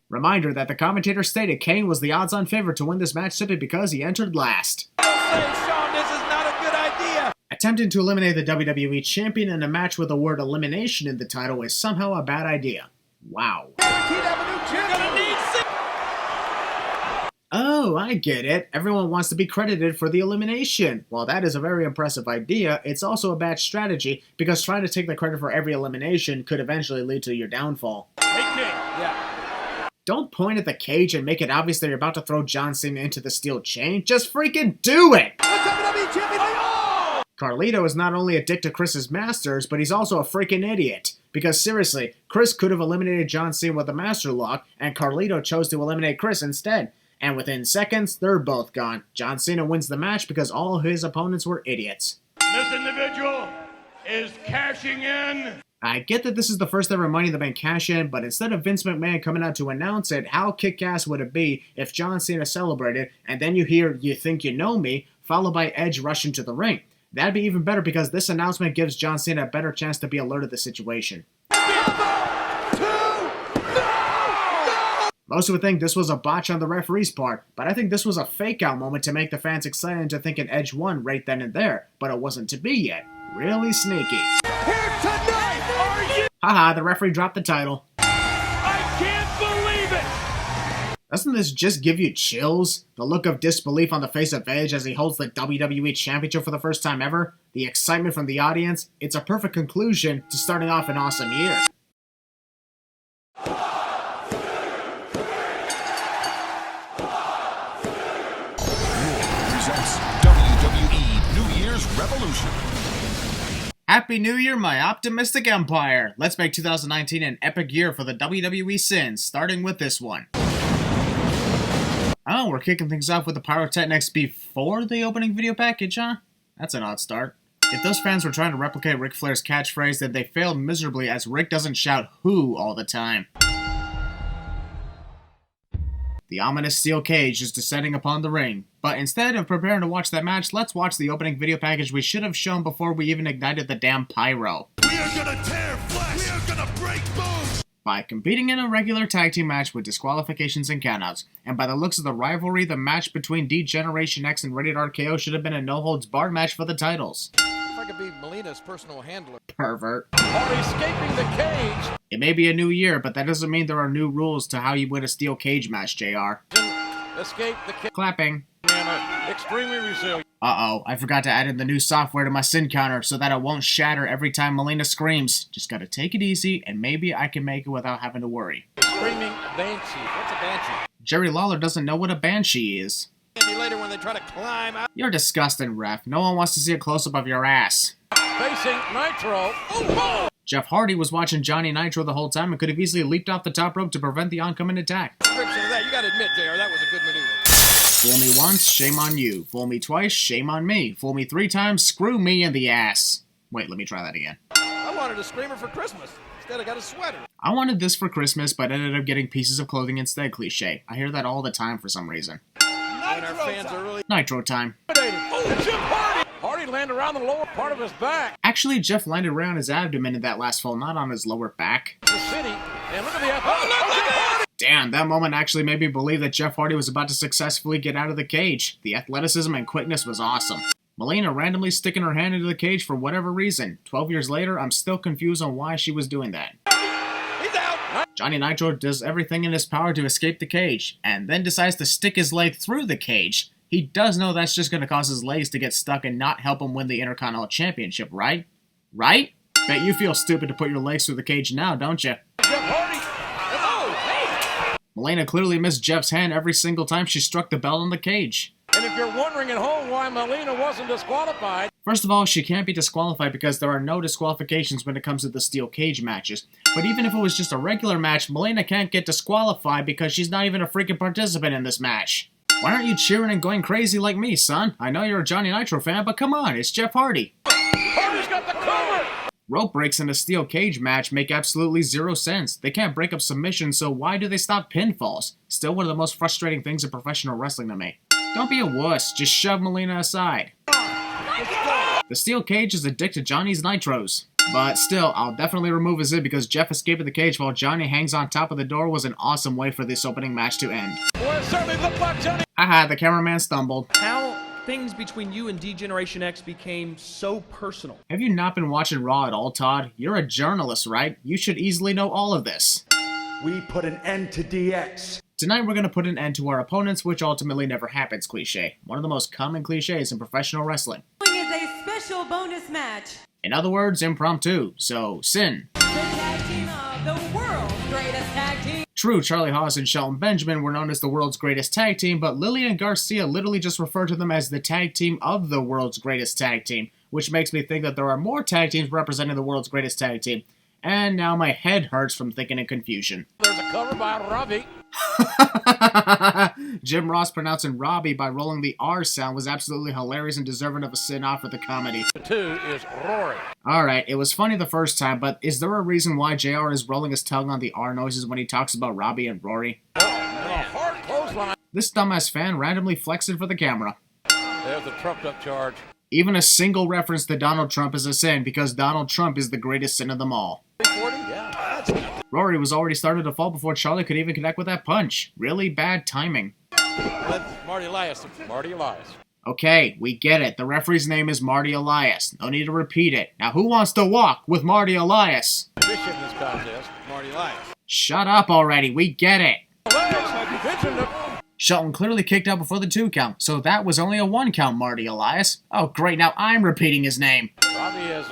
Reminder that the commentator stated Kane was the odds-on favorite to win this match simply because he entered last. Don't say, Sean, this is not a good idea. Attempting to eliminate the WWE Champion in a match with the word elimination in the title is somehow a bad idea. Wow. You're gonna need Oh, I get it. Everyone wants to be credited for the elimination. While that is a very impressive idea, it's also a bad strategy because trying to take the credit for every elimination could eventually lead to your downfall. Hey, King. Yeah. Don't point at the cage and make it obvious that you're about to throw John Cena into the steel chain. Just freaking do it! Carlito is not only a dick to Chris's Masters, but he's also a freaking idiot. Because seriously, Chris could have eliminated John Cena with a Master Lock, and Carlito chose to eliminate Chris instead. And within seconds, they're both gone. John Cena wins the match because all of his opponents were idiots. This individual is cashing in. I get that this is the first ever Money in the Bank cash-in, but instead of Vince McMahon coming out to announce it, how kick-ass would it be if John Cena celebrated, and then you hear "You Think You Know Me," followed by Edge rushing to the ring? That'd be even better because this announcement gives John Cena a better chance to be alerted to the situation. Most would think this was a botch on the referee's part, but I think this was a fake-out moment to make the fans excited into thinking Edge won right then and there, but it wasn't to be yet. Really sneaky. Haha, the referee dropped the title. I can't believe it! Doesn't this just give you chills? The look of disbelief on the face of Edge as he holds the WWE Championship for the first time ever? The excitement from the audience? It's a perfect conclusion to starting off an awesome year. Presents WWE New Year's Revolution. Happy New Year, my optimistic empire! Let's make 2019 an epic year for the WWE sins, starting with this one. Oh, we're kicking things off with the pyrotechnics before the opening video package, huh? That's an odd start. If those fans were trying to replicate Ric Flair's catchphrase, then they failed miserably as Rick doesn't shout "who" all the time. The ominous steel cage is descending upon the ring. But instead of preparing to watch that match, let's watch the opening video package we should have shown before we even ignited the damn pyro. We are gonna tear flesh. We are gonna break bones. By competing in a regular tag team match with disqualifications and countouts, and by the looks of the rivalry, the match between D-Generation X and Rated RKO should have been a no-holds-barred match for the titles. If I could be Melina's personal handler. Pervert. Or escaping the cage. It may be a new year, but that doesn't mean there are new rules to how you win a steel cage match, JR. Escape the cage. Clapping. Extremely resilient. Uh-oh, I forgot to add in the new software to my sin counter so that it won't shatter every time Melina screams. Just gotta take it easy, and maybe I can make it without having to worry. Screaming banshee. What's a banshee? Jerry Lawler doesn't know what a banshee is. Later when they try to climb out. You're disgusting, ref. No one wants to see a close-up of your ass. Facing Nitro. Oh! Jeff Hardy was watching Johnny Nitro the whole time and could have easily leaped off the top rope to prevent the oncoming attack. Description of that, you gotta admit, JR, that was a good maneuver. Fool me once, shame on you. Fool me twice, shame on me. Fool me 3 times, screw me in the ass. Wait, let me try that again. I wanted a screamer for Christmas. Instead I got a sweater. I wanted this for Christmas, but ended up getting pieces of clothing instead. Cliche. I hear that all the time for some reason. And our fans are really Nitro time. intimidated. Oh, Jim Hardy! Hardy landed around the lower part of his back. Actually, Jeff landed around his abdomen in that last fall, not on his lower back. The city, and look at the... Oh, damn, that moment actually made me believe that Jeff Hardy was about to successfully get out of the cage. The athleticism and quickness was awesome. Melina randomly sticking her hand into the cage for whatever reason. 12 years later, I'm still confused on why she was doing that. he's out. Johnny Nitro does everything in his power to escape the cage, and then decides to stick his leg through the cage. He does know that's just going to cause his legs to get stuck and not help him win the Intercontinental Championship, right? Right? Bet you feel stupid to put your legs through the cage now, don't you? Jeff Hardy. Oh, hey. Melina clearly missed Jeff's hand every single time she struck the bell on the cage. And if you're wondering at home why Melina wasn't disqualified... First of all, she can't be disqualified because there are no disqualifications when it comes to the steel cage matches. But even if it was just a regular match, Melina can't get disqualified because she's not even a freaking participant in this match. Why aren't you cheering and going crazy like me, son? I know you're a Johnny Nitro fan, but come on, it's Jeff Hardy. Hardy's got the cover! Rope breaks in a steel cage match make absolutely zero sense. They can't break up submissions, so why do they stop pinfalls? Still one of the most frustrating things in professional wrestling to me. Don't be a wuss, just shove Melina aside. The steel cage is addicted to Johnny's Nitros. But still, I'll definitely remove his zip because Jeff escaping the cage while Johnny hangs on top of the door was an awesome way for this opening match to end. Boy, it certainly looked like Johnny... Haha, the cameraman stumbled. How things between you and D-Generation X became so personal. Have you not been watching Raw at all, Todd? You're a journalist, right? You should easily know all of this. We put an end to DX. Tonight we're going to put an end to our opponents, which ultimately never happens cliche. One of the most common cliches in professional wrestling. Is a special bonus match. In other words, impromptu. So, Sin. The tag team of the world's greatest tag team. True, Charlie Haas and Shelton Benjamin were known as the world's greatest tag team, but Lily and Garcia literally just refer to them as the tag team of the world's greatest tag team, which makes me think that there are more tag teams representing the world's greatest tag team. And now my head hurts from thinking in confusion. There's a cover by Robbie. Jim Ross pronouncing Robbie by rolling the R sound was absolutely hilarious and deserving of a sin-off for the comedy. The two is Rory. Alright, it was funny the first time, but is there a reason why JR is rolling his tongue on the R noises when he talks about Robbie and Rory? Oh, man. Hard clothesline. This dumbass fan randomly flexing for the camera. There's the trumped-up charge. Even a single reference to Donald Trump is a sin because Donald Trump is the greatest sin of them all. 40? Yeah. Rory was already started to fall before Charlie could even connect with that punch. Really bad timing. That's Marty Elias. Marty Elias. Okay, we get it. The referee's name is Marty Elias. No need to repeat it. Now who wants to walk with Marty Elias? Bishop in this contest, Marty Elias. Shut up already. We get it. Elias, Shelton clearly kicked out before the 2 count, so that was only a 1 count, Marty Elias. Oh great, now I'm repeating his name. Robbie is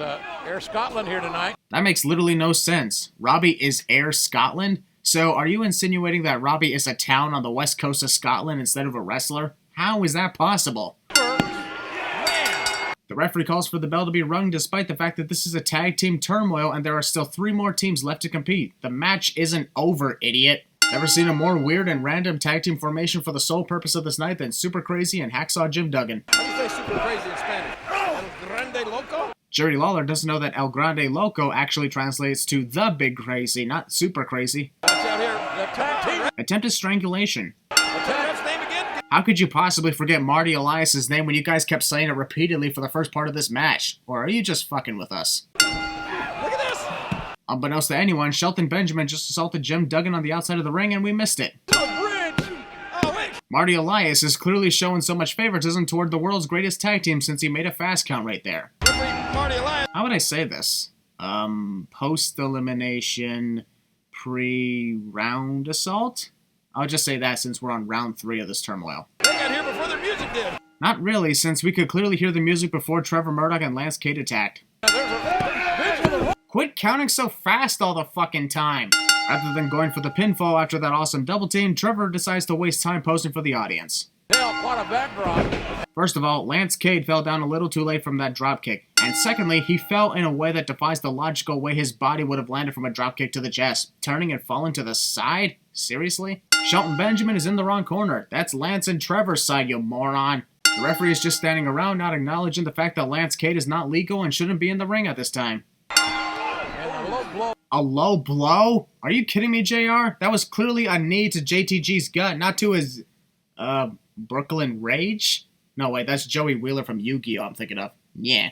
Air Scotland here tonight. That makes literally no sense. Robbie is Air Scotland? So are you insinuating that Robbie is a town on the west coast of Scotland instead of a wrestler? How is that possible? The referee calls for the bell to be rung despite the fact that this is a tag team turmoil and there are still 3 more teams left to compete. The match isn't over, idiot. Never seen a more weird and random tag team formation for the sole purpose of this night than Super Crazy and Hacksaw Jim Duggan. How do you say Super Crazy in Spanish? El Grande Loco? Jerry Lawler doesn't know that El Grande Loco actually translates to The Big Crazy, not Super Crazy. Watch out here. The tag team. Attempted strangulation. Ref's name again? How could you possibly forget Marty Elias' name when you guys kept saying it repeatedly for the first part of this match? Or are you just fucking with us? Look at this. Unbeknownst to anyone, Shelton Benjamin just assaulted Jim Duggan on the outside of the ring and we missed it. Oh, wait. Marty Elias is clearly showing so much favoritism toward the world's greatest tag team since he made a fast count right there. Marty Elias. How would I say this? Post-elimination, pre-round assault? I'll just say that since we're on round 3 of this turmoil. They got here before the music did. Not really, since we could clearly hear the music before Trevor Murdoch and Lance Cade attacked. Quit counting so fast all the fucking time! Rather than going for the pinfall after that awesome double team, Trevor decides to waste time posing for the audience. Hell, what a backdrop. First of all, Lance Cade fell down a little too late from that dropkick. And secondly, he fell in a way that defies the logical way his body would have landed from a dropkick to the chest. Turning and falling to the side? Seriously? Shelton Benjamin is in the wrong corner. That's Lance and Trevor's side, you moron. The referee is just standing around not acknowledging the fact that Lance Cade is not legal and shouldn't be in the ring at this time. And a low blow. A low blow? Are you kidding me, JR? That was clearly a knee to JTG's gut, not to his, Brooklyn Rage? No, wait, that's Joey Wheeler from Yu-Gi-Oh! I'm thinking of. Yeah.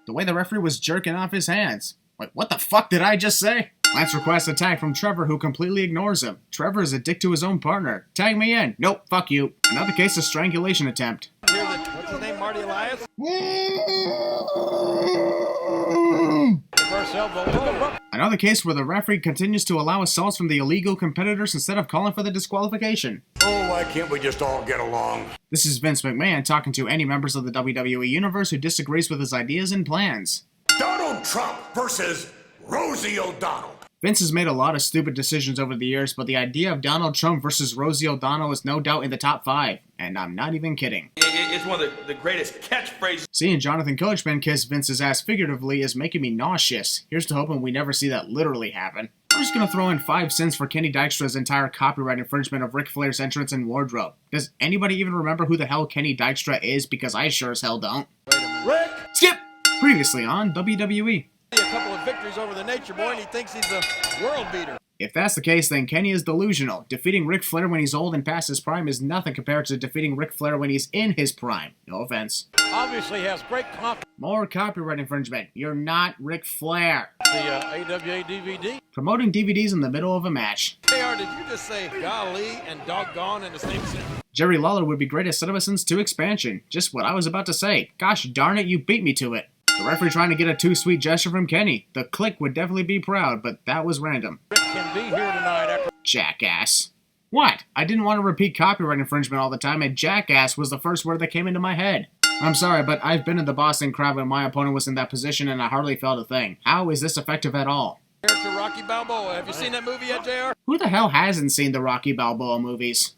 The way the referee was jerking off his hands. Wait, what the fuck did I just say? Lance requests a tag from Trevor, who completely ignores him. Trevor is a dick to his own partner. Tag me in. Nope, fuck you. Another case of strangulation attempt. What's his name, Marty Elias? Another case where the referee continues to allow assaults from the illegal competitors instead of calling for the disqualification. Oh, why can't we just all get along? This is Vince McMahon talking to any members of the WWE Universe who disagrees with his ideas and plans. Donald Trump versus Rosie O'Donnell. Vince has made a lot of stupid decisions over the years, but the idea of Donald Trump versus Rosie O'Donnell is no doubt in the top 5, and I'm not even kidding. It's one of the greatest catchphrases. Seeing Jonathan Coachman kiss Vince's ass figuratively is making me nauseous. Here's to hoping we never see that literally happen. I'm just gonna throw in 5 cents for Kenny Dykstra's entire copyright infringement of Ric Flair's entrance and wardrobe. Does anybody even remember who the hell Kenny Dykstra is? Because I sure as hell don't. Rick! Skip! Previously on WWE. A couple of victories over the Nature Boy, and he thinks he's a world beater. If that's the case, then Kenny is delusional. Defeating Ric Flair when he's old and past his prime is nothing compared to defeating Ric Flair when he's in his prime. No offense. Obviously has great confidence. More copyright infringement. You're not Ric Flair. The AWA DVD. Promoting DVDs in the middle of a match. JR, did you just say golly and doggone in the same sentence? Jerry Lawler would be great at Citizens 2 expansion. Just what I was about to say. Gosh darn it, you beat me to it. The referee trying to get a too sweet gesture from Kenny. The Click would definitely be proud, but that was random. Rick can be here tonight after... Jackass. What? I didn't want to repeat copyright infringement all the time, and jackass was the first word that came into my head. I'm sorry, but I've been in the Boston crowd when my opponent was in that position, and I hardly felt a thing. How is this effective at all? Character Rocky Balboa. Have you seen that movie yet, JR? Who the hell hasn't seen the Rocky Balboa movies?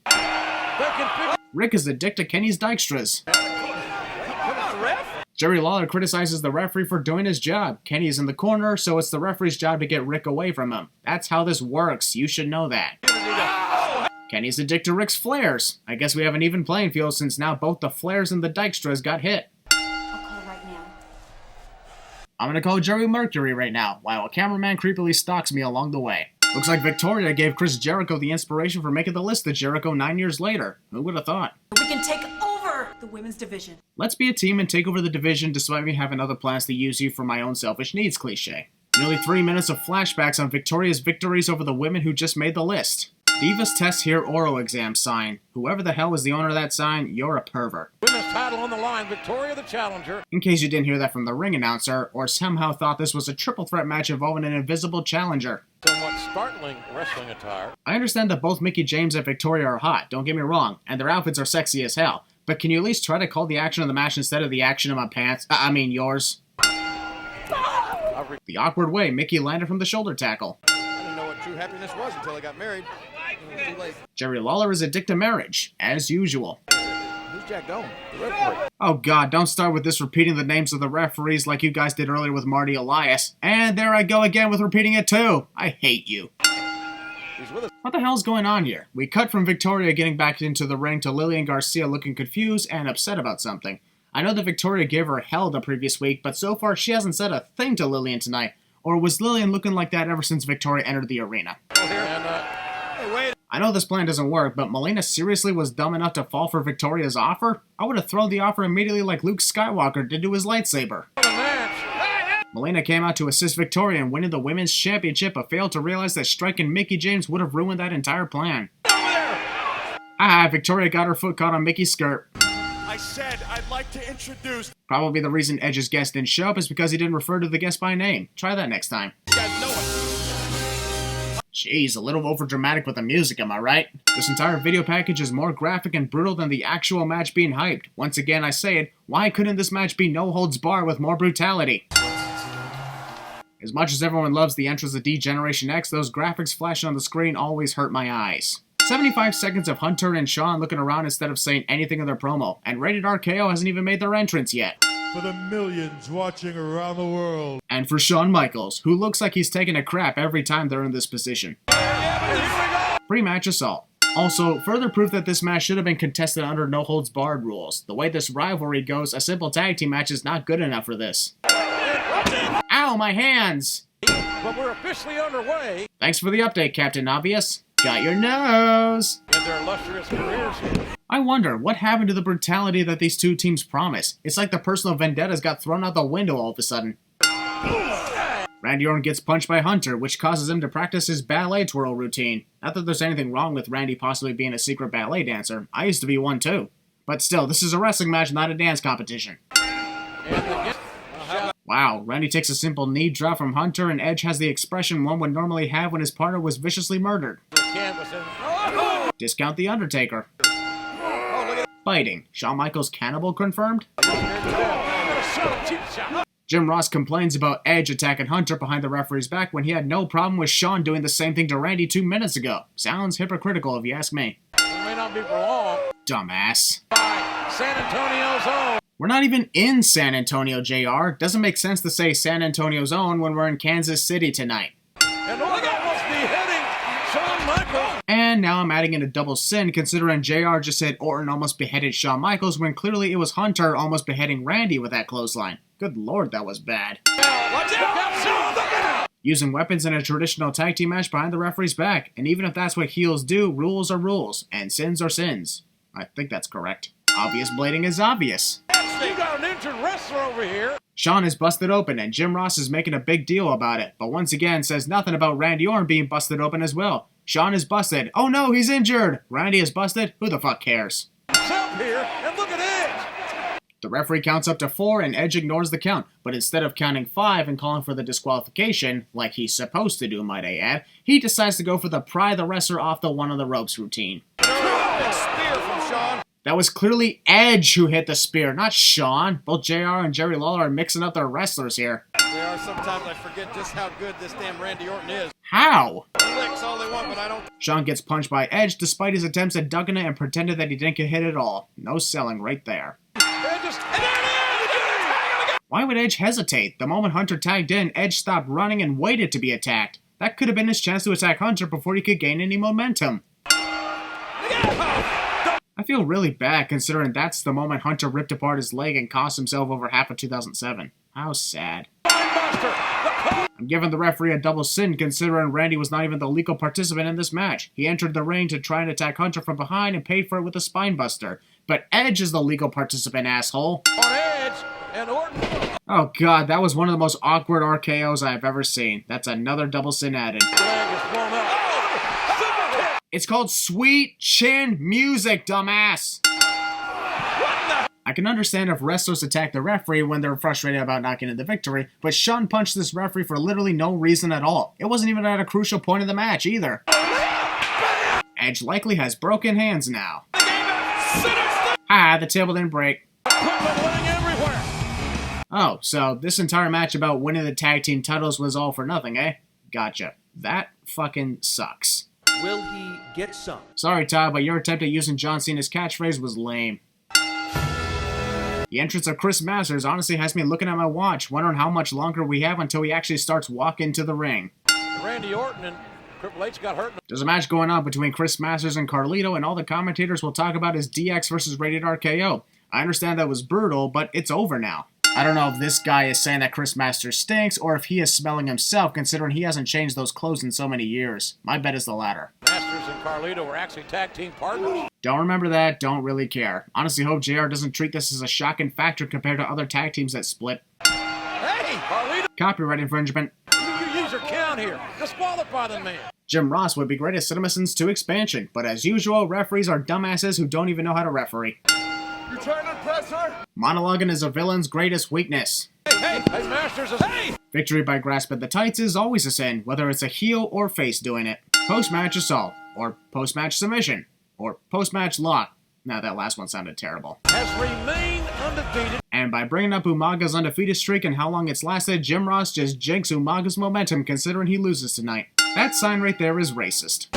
Rick is a dick to Kenny's Dykstras. Jerry Lawler criticizes the referee for doing his job. Kenny is in the corner, so it's the referee's job to get Rick away from him. That's how this works. You should know that. Kenny's a dick to Rick's Flairs. I guess we have an even playing field since now both the Flairs and the Dykstras got hit. I'll call right now. I'm gonna call Jerry Mercury right now, while a cameraman creepily stalks me along the way. Looks like Victoria gave Chris Jericho the inspiration for making the list of Jericho 9 years later. Who would have thought? We can take over the women's division. Let's be a team and take over the division despite me having other plans to use you for my own selfish needs cliche. Nearly 3 minutes of flashbacks on Victoria's victories over the women who just made the list. Divas Test Here oral exam sign. Whoever the hell was the owner of that sign, you're a pervert. Women's title on the line, Victoria the challenger. In case you didn't hear that from the ring announcer, or somehow thought this was a triple threat match involving an invisible challenger. Somewhat startling wrestling attire. I understand that both Mickie James and Victoria are hot, don't get me wrong, and their outfits are sexy as hell. But can you at least try to call the action of the match instead of the action of my pants? Yours. The awkward way Mickie landed from the shoulder tackle. I didn't know what true happiness was until I got married. It was too late. Jerry Lawler is a dick to marriage, as usual. Who's Jack Doan? The referee. Oh god, don't start with this repeating the names of the referees like you guys did earlier with Marty Elias. And there I go again with repeating it too. I hate you. He's with us. What the hell's going on here? We cut from Victoria getting back into the ring to Lillian Garcia looking confused and upset about something. I know that Victoria gave her hell the previous week, but so far she hasn't said a thing to Lillian tonight. Or was Lillian looking like that ever since Victoria entered the arena? Hey, wait. I know this plan doesn't work, but Melina seriously was dumb enough to fall for Victoria's offer? I would have thrown the offer immediately like Luke Skywalker did to his lightsaber. Melina came out to assist Victoria in winning the Women's Championship, but failed to realize that striking Mickie James would have ruined that entire plan. Victoria got her foot caught on Mickey's skirt. I said I'd like to introduce... Probably the reason Edge's guest didn't show up is because he didn't refer to the guest by name. Try that next time. You guys know it. Jeez, a little overdramatic with the music, am I right? This entire video package is more graphic and brutal than the actual match being hyped. Once again, I say it, why couldn't this match be no holds barred with more brutality? As much as everyone loves the entrance of D-Generation X, those graphics flashing on the screen always hurt my eyes. 75 seconds of Hunter and Shawn looking around instead of saying anything in their promo, and Rated RKO hasn't even made their entrance yet. For the millions watching around the world. And for Shawn Michaels, who looks like he's taking a crap every time they're in this position. Pre-match assault. Also, further proof that this match should have been contested under no-holds-barred rules. The way this rivalry goes, a simple tag team match is not good enough for this. Ow, my hands! But we're officially underway. Thanks for the update, Captain Obvious. Got your nose! In their illustrious careers. I wonder, what happened to the brutality that these two teams promise? It's like the personal vendettas got thrown out the window all of a sudden. Randy Orton gets punched by Hunter, which causes him to practice his ballet twirl routine. Not that there's anything wrong with Randy possibly being a secret ballet dancer. I used to be one too. But still, this is a wrestling match, not a dance competition. Wow, Randy takes a simple knee drop from Hunter, and Edge has the expression one would normally have when his partner was viciously murdered. Discount The Undertaker. Biting. Shawn Michaels cannibal confirmed? Jim Ross complains about Edge attacking Hunter behind the referee's back when he had no problem with Shawn doing the same thing to Randy 2 minutes ago. Sounds hypocritical if you ask me. It may not be for long. Dumbass. San Antonio's own. We're not even in San Antonio, JR. Doesn't make sense to say San Antonio's own when we're in Kansas City tonight. And look at what's beheading Shawn Michaels. And now I'm adding in a double sin considering JR just said Orton almost beheaded Shawn Michaels when clearly it was Hunter almost beheading Randy with that clothesline. Good lord, that was bad. Using weapons in a traditional tag team match behind the referee's back. And even if that's what heels do, rules are rules, and sins are sins. I think that's correct. Obvious blading is obvious. You got an injured wrestler over here. Shawn is busted open, and Jim Ross is making a big deal about it, but once again says nothing about Randy Orton being busted open as well. Shawn is busted. Oh no, he's injured! Randy is busted? Who the fuck cares? Up here, and look at Edge. The referee counts up to 4 and Edge ignores the count, but instead of counting 5 and calling for the disqualification, like he's supposed to do, might I add, he decides to go for the pry the wrestler off the one on the ropes routine. Spear from Shawn. That was clearly Edge who hit the spear, not Shawn. Both JR and Jerry Lawler are mixing up their wrestlers here. They are. Sometimes I forget just how good this damn Randy Orton is. How? Licks all they want, but I don't. Shawn gets punched by Edge despite his attempts at ducking it and pretended that he didn't get hit at all. No selling right there. Why would Edge hesitate? The moment Hunter tagged in, Edge stopped running and waited to be attacked. That could have been his chance to attack Hunter before he could gain any momentum. I feel really bad considering that's the moment Hunter ripped apart his leg and cost himself over half of 2007. How sad. I'm giving the referee a double sin considering Randy was not even the legal participant in this match. He entered the ring to try and attack Hunter from behind and paid for it with a spine buster. But Edge is the legal participant, asshole. On Edge and Orton. Oh god, that was one of the most awkward RKOs I've ever seen. That's another double sin added. It's called Sweet Chin Music, dumbass! I can understand if wrestlers attack the referee when they're frustrated about not getting the victory, but Shawn punched this referee for literally no reason at all. It wasn't even at a crucial point in the match, either. Edge likely has broken hands now. Ah, the table didn't break. Oh, so this entire match about winning the tag team titles was all for nothing, eh? Gotcha. That fucking sucks. Will he get some? Sorry, Todd, but your attempt at using John Cena's catchphrase was lame. The entrance of Chris Masters honestly has me looking at my watch, wondering how much longer we have until he actually starts walking to the ring. Randy Orton and Triple H got hurt. There's a match going on between Chris Masters and Carlito, and all the commentators will talk about is DX versus Rated RKO. I understand that was brutal, but it's over now. I don't know if this guy is saying that Chris Masters stinks, or if he is smelling himself, considering he hasn't changed those clothes in so many years. My bet is the latter. Masters and Carlito were actually tag team partners. Don't remember that, don't really care. Honestly hope JR doesn't treat this as a shocking factor compared to other tag teams that split. Hey, Carlito! Copyright infringement. You use your count here. Disqualify the man. Jim Ross would be great at Citizens 2 expansion, but as usual, referees are dumbasses who don't even know how to referee. You trying to impress her? Monologuing is a villain's greatest weakness. Hey, Masters is... Hey! Victory by grasp at the tights is always a sin, whether it's a heel or face doing it. Post-match assault, or post-match submission, or post-match lock. Now that last one sounded terrible. Has remained undefeated. And by bringing up Umaga's undefeated streak and how long it's lasted, Jim Ross just jinxed Umaga's momentum considering he loses tonight. That sign right there is racist.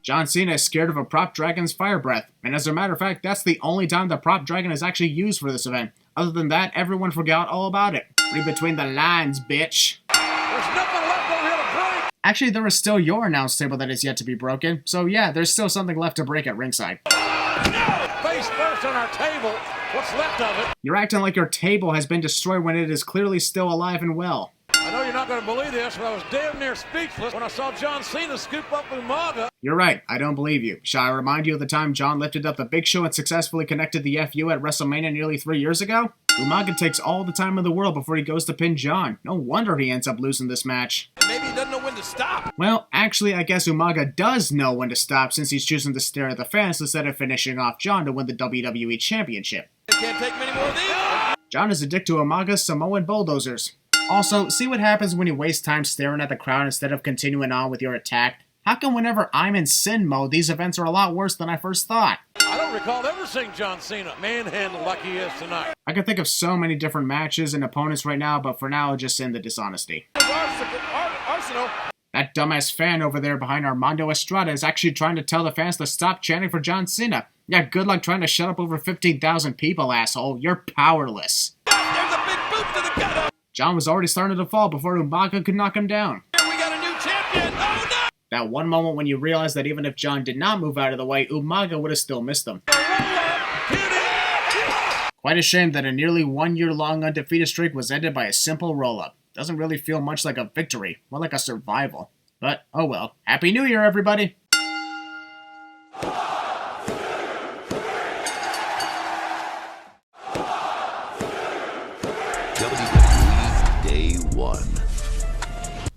John Cena is scared of a prop dragon's fire breath, and as a matter of fact, that's the only time the prop dragon is actually used for this event. Other than that, everyone forgot all about it. Read between the lines, bitch. There's nothing left over here to break. Actually, there is still your announce table that is yet to be broken, so yeah, there's still something left to break at ringside. Face first on our table. What's left of it? You're acting like your table has been destroyed when it is clearly still alive and well. I know you're not going to believe this, but I was damn near speechless when I saw John Cena scoop up Umaga. You're right, I don't believe you. Shall I remind you of the time John lifted up the Big Show and successfully connected the FU at WrestleMania nearly 3 years ago? Umaga takes all the time in the world before he goes to pin John. No wonder he ends up losing this match. Maybe he doesn't know when to stop. Well, actually, I guess Umaga does know when to stop since he's choosing to stare at the fans instead of finishing off John to win the WWE Championship. They can't take many more of these. John is addicted to Umaga's Samoan bulldozers. Also, see what happens when you waste time staring at the crowd instead of continuing on with your attack? How come whenever I'm in sin mode, these events are a lot worse than I first thought? I don't recall ever seeing John Cena manhandle like he is tonight. I can think of so many different matches and opponents right now, but for now, I'll just end the dishonesty. Arsenal. That dumbass fan over there behind Armando Estrada is actually trying to tell the fans to stop chanting for John Cena. Yeah, good luck trying to shut up over 15,000 people, asshole. You're powerless. There's a big boot to the gut. John was already starting to fall before Umaga could knock him down. Here we got a new champion. Oh, no! That one moment when you realize that even if John did not move out of the way, Umaga would have still missed him. Quite a shame that a nearly 1 year long undefeated streak was ended by a simple roll-up. Doesn't really feel much like a victory, more like a survival. But, oh well. Happy New Year, everybody! WWE Day 1.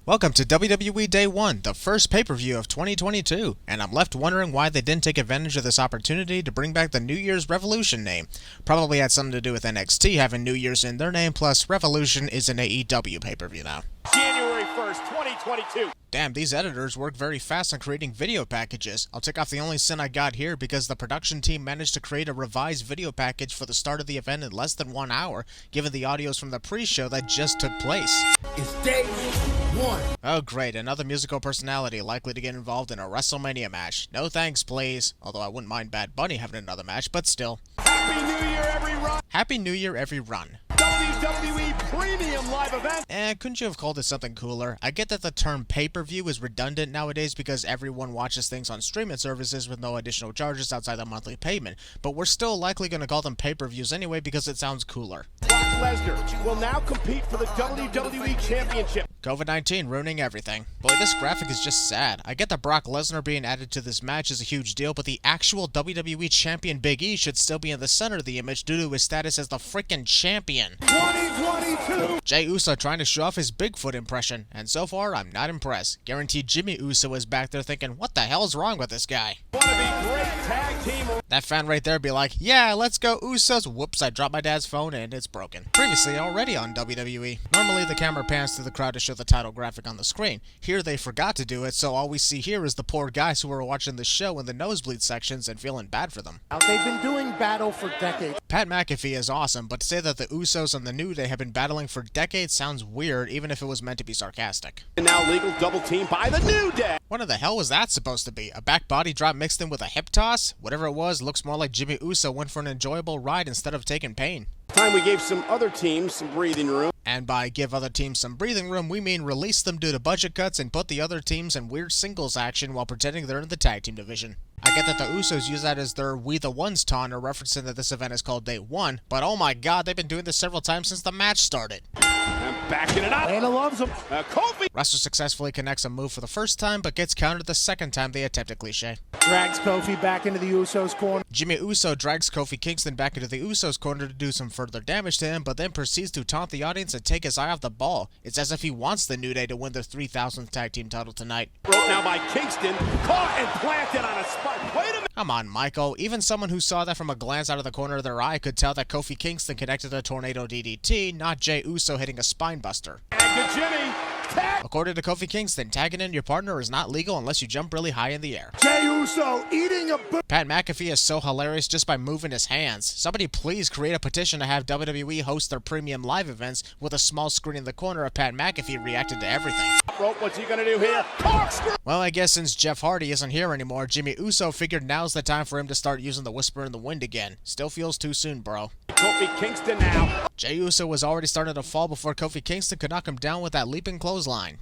Welcome to WWE Day 1, the first pay-per-view of 2022, and I'm left wondering why they didn't take advantage of this opportunity to bring back the New Year's Revolution name. Probably had something to do with NXT having New Year's in their name, plus Revolution is an AEW pay-per-view now. January 1st, 2022. Damn, these editors work very fast on creating video packages. I'll take off the only sin I got here because the production team managed to create a revised video package for the start of the event in less than 1 hour, given the audios from the pre-show that just took place. It's day 1. Oh great, another musical personality likely to get involved in a WrestleMania match. No thanks, please. Although I wouldn't mind Bad Bunny having another match, but still. Happy New Year, every run. Happy New Year, every run. WWE Premium Live Event. Couldn't you have called it something cooler? I get that the term pay-per-view is redundant nowadays because everyone watches things on streaming services with no additional charges outside the monthly payment, but we're still likely going to call them pay-per-views anyway because it sounds cooler. Brock Lesnar will now compete for the WWE Championship. COVID-19 ruining everything. Boy, this graphic is just sad. I get that Brock Lesnar being added to this match is a huge deal, but the actual WWE Champion Big E should still be in the center of the image due to his status as the freaking champion. 2022. Jey Uso trying to show off his Bigfoot impression, and so far, I'm not impressed. Guaranteed Jimmy Uso is back there thinking, what the hell's wrong with this guy? Wanna be great tag team. That fan right there be like, yeah, let's go Usos. Whoops, I dropped my dad's phone and it's broken. Previously already on WWE. Normally the camera pans to the crowd to show the title graphic on the screen. Here they forgot to do it, so all we see here is the poor guys who were watching the show in the nosebleed sections and feeling bad for them. They've been doing battle for decades. Pat McAfee is awesome, but to say that the Usos and the New Day have been battling for decades sounds weird, even if it was meant to be sarcastic. And now legal double team by the New Day. What in the hell was that supposed to be? A back body drop mixed in with a hip toss? Whatever it was, looks more like Jimmy Uso went for an enjoyable ride instead of taking pain. Time we gave some other teams some breathing room. And by give other teams some breathing room, we mean release them due to budget cuts and put the other teams in weird singles action while pretending they're in the tag team division. I get that the Usos use that as their We the Ones taunt or referencing that this event is called Day 1, but oh my god, they've been doing this several times since the match started. And backing it up. Lana loves him. Kofi. Wrestler successfully connects a move for the first time, but gets countered the second time they attempt a cliche. Drags Kofi back into the Usos corner. Jimmy Uso drags Kofi Kingston back into the Usos corner to do some further damage to him, but then proceeds to taunt the audience and take his eye off the ball. It's as if he wants the New Day to win their 3,000th tag team title tonight. Broke now by Kingston. Caught and planted on a spot. Wait a minute. Come on, Michael. Even someone who saw that from a glance out of the corner of their eye could tell that Kofi Kingston connected a tornado DDT, not Jey Uso hitting a spine buster. Tag to Jimmy. Tag. According to Kofi Kingston, tagging in your partner is not legal unless you jump really high in the air. Jey Uso eating a boot. Pat McAfee is so hilarious just by moving his hands. Somebody please create a petition to have WWE host their premium live events with a small screen in the corner of Pat McAfee reacting to everything. Rope, what's he gonna do here? Corkscrew. Well, I guess since Jeff Hardy isn't here anymore, Jimmy Uso figured now's the time for him to start using the whisper in the wind again. Still feels too soon, bro. Kofi Kingston now. Jey Uso was already starting to fall before Kofi Kingston could knock him down with that leaping clothesline.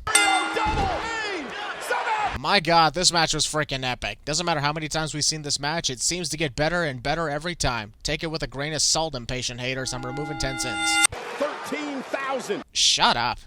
My god, this match was freaking epic. Doesn't matter how many times we've seen this match, it seems to get better and better every time. Take it with a grain of salt, impatient haters. I'm removing 10 cents. 13,000. Shut up.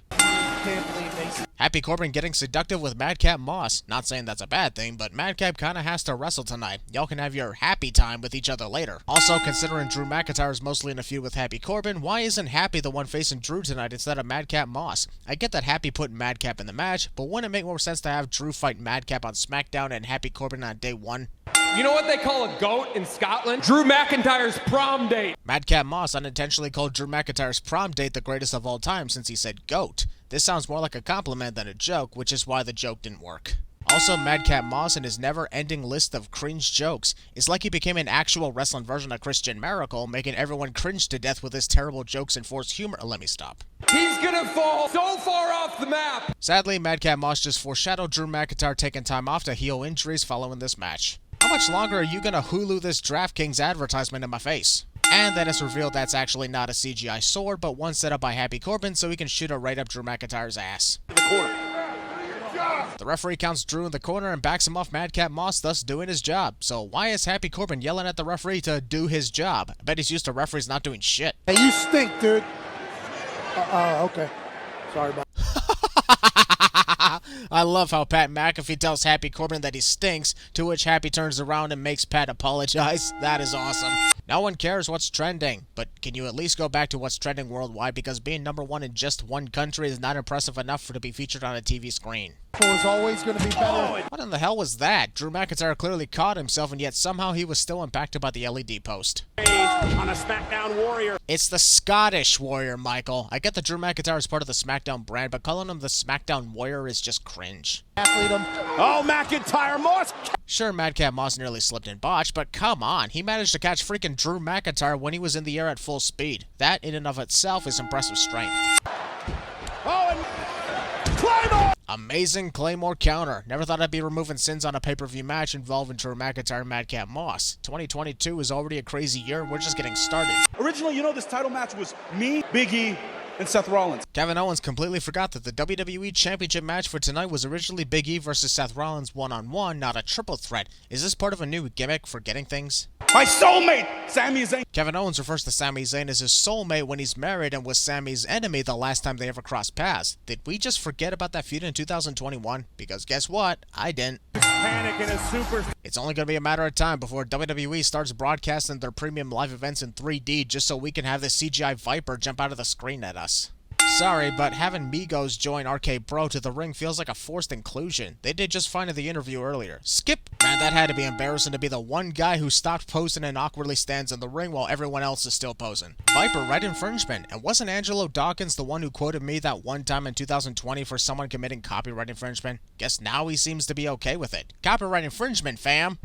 can't believe they... Happy Corbin getting seductive with Madcap Moss. Not saying that's a bad thing, but Madcap kinda has to wrestle tonight. Y'all can have your happy time with each other later. Also, considering Drew McIntyre is mostly in a feud with Happy Corbin, why isn't Happy the one facing Drew tonight instead of Madcap Moss? I get that Happy put Madcap in the match, but wouldn't it make more sense to have Drew fight Madcap on SmackDown and Happy Corbin on day 1? You know what they call a goat in Scotland? Drew McIntyre's prom date. Madcap Moss unintentionally called Drew McIntyre's prom date the greatest of all time since he said GOAT. This sounds more like a compliment than a joke, which is why the joke didn't work. Also, Madcap Moss and his never-ending list of cringe jokes. It's like he became an actual wrestling version of Christian Maracle, making everyone cringe to death with his terrible jokes and forced humor. Let me stop. He's gonna fall so far off the map. Sadly, Madcap Moss just foreshadowed Drew McIntyre taking time off to heal injuries following this match. How much longer are you gonna Hulu this DraftKings advertisement in my face? And then it's revealed that's actually not a CGI sword, but one set up by Happy Corbin so he can shoot it right up Drew McIntyre's ass. The referee counts Drew in the corner and backs him off Madcap Moss, thus doing his job. So why is Happy Corbin yelling at the referee to do his job? I bet he's used to referees not doing shit. Hey, you stink, dude. Okay. Sorry about I love how Pat McAfee tells Happy Corbin that he stinks, to which Happy turns around and makes Pat apologize. That is awesome. No one cares what's trending, but can you at least go back to what's trending worldwide, because being #1 in just one country is not impressive enough for to be featured on a TV screen. Is always going to be better. What in the hell was that? Drew McIntyre clearly caught himself, and yet somehow he was still impacted by the LED post. On a SmackDown Warrior. It's the Scottish Warrior, Michael. I get that Drew McIntyre is part of the SmackDown brand, but calling him the SmackDown Warrior is just cringe. Oh, McIntyre Moss. Sure, Madcap Moss nearly slipped and botched, but come on, he managed to catch freaking Drew McIntyre when he was in the air at full speed. That, in and of itself, is impressive strength. Oh, and Claymore! Amazing Claymore counter. Never thought I'd be removing sins on a pay-per-view match involving Drew McIntyre and Madcap Moss. 2022 is already a crazy year, and we're just getting started. Originally, you know, this title match was me, Big E, and Seth Rollins. Kevin Owens completely forgot that the WWE Championship match for tonight was originally Big E versus Seth Rollins one-on-one, not a triple threat. Is this part of a new gimmick for getting things? My soulmate, Sami Zayn. Kevin Owens refers to Sami Zayn as his soulmate when he's married and was Sami's enemy the last time they ever crossed paths. Did we just forget about that feud in 2021? Because guess what? I didn't. Panic in a super... It's only going to be a matter of time before WWE starts broadcasting their premium live events in 3D just so we can have the CGI Viper jump out of the screen at us. Sorry, but having Migos join RK Bro to the ring feels like a forced inclusion. They did just fine in the interview earlier. Skip! Man, that had to be embarrassing to be the one guy who stopped posing and awkwardly stands in the ring while everyone else is still posing. Viper, right infringement. And wasn't Angelo Dawkins the one who quoted me that one time in 2020 for someone committing copyright infringement? Guess now he seems to be okay with it. Copyright infringement, fam!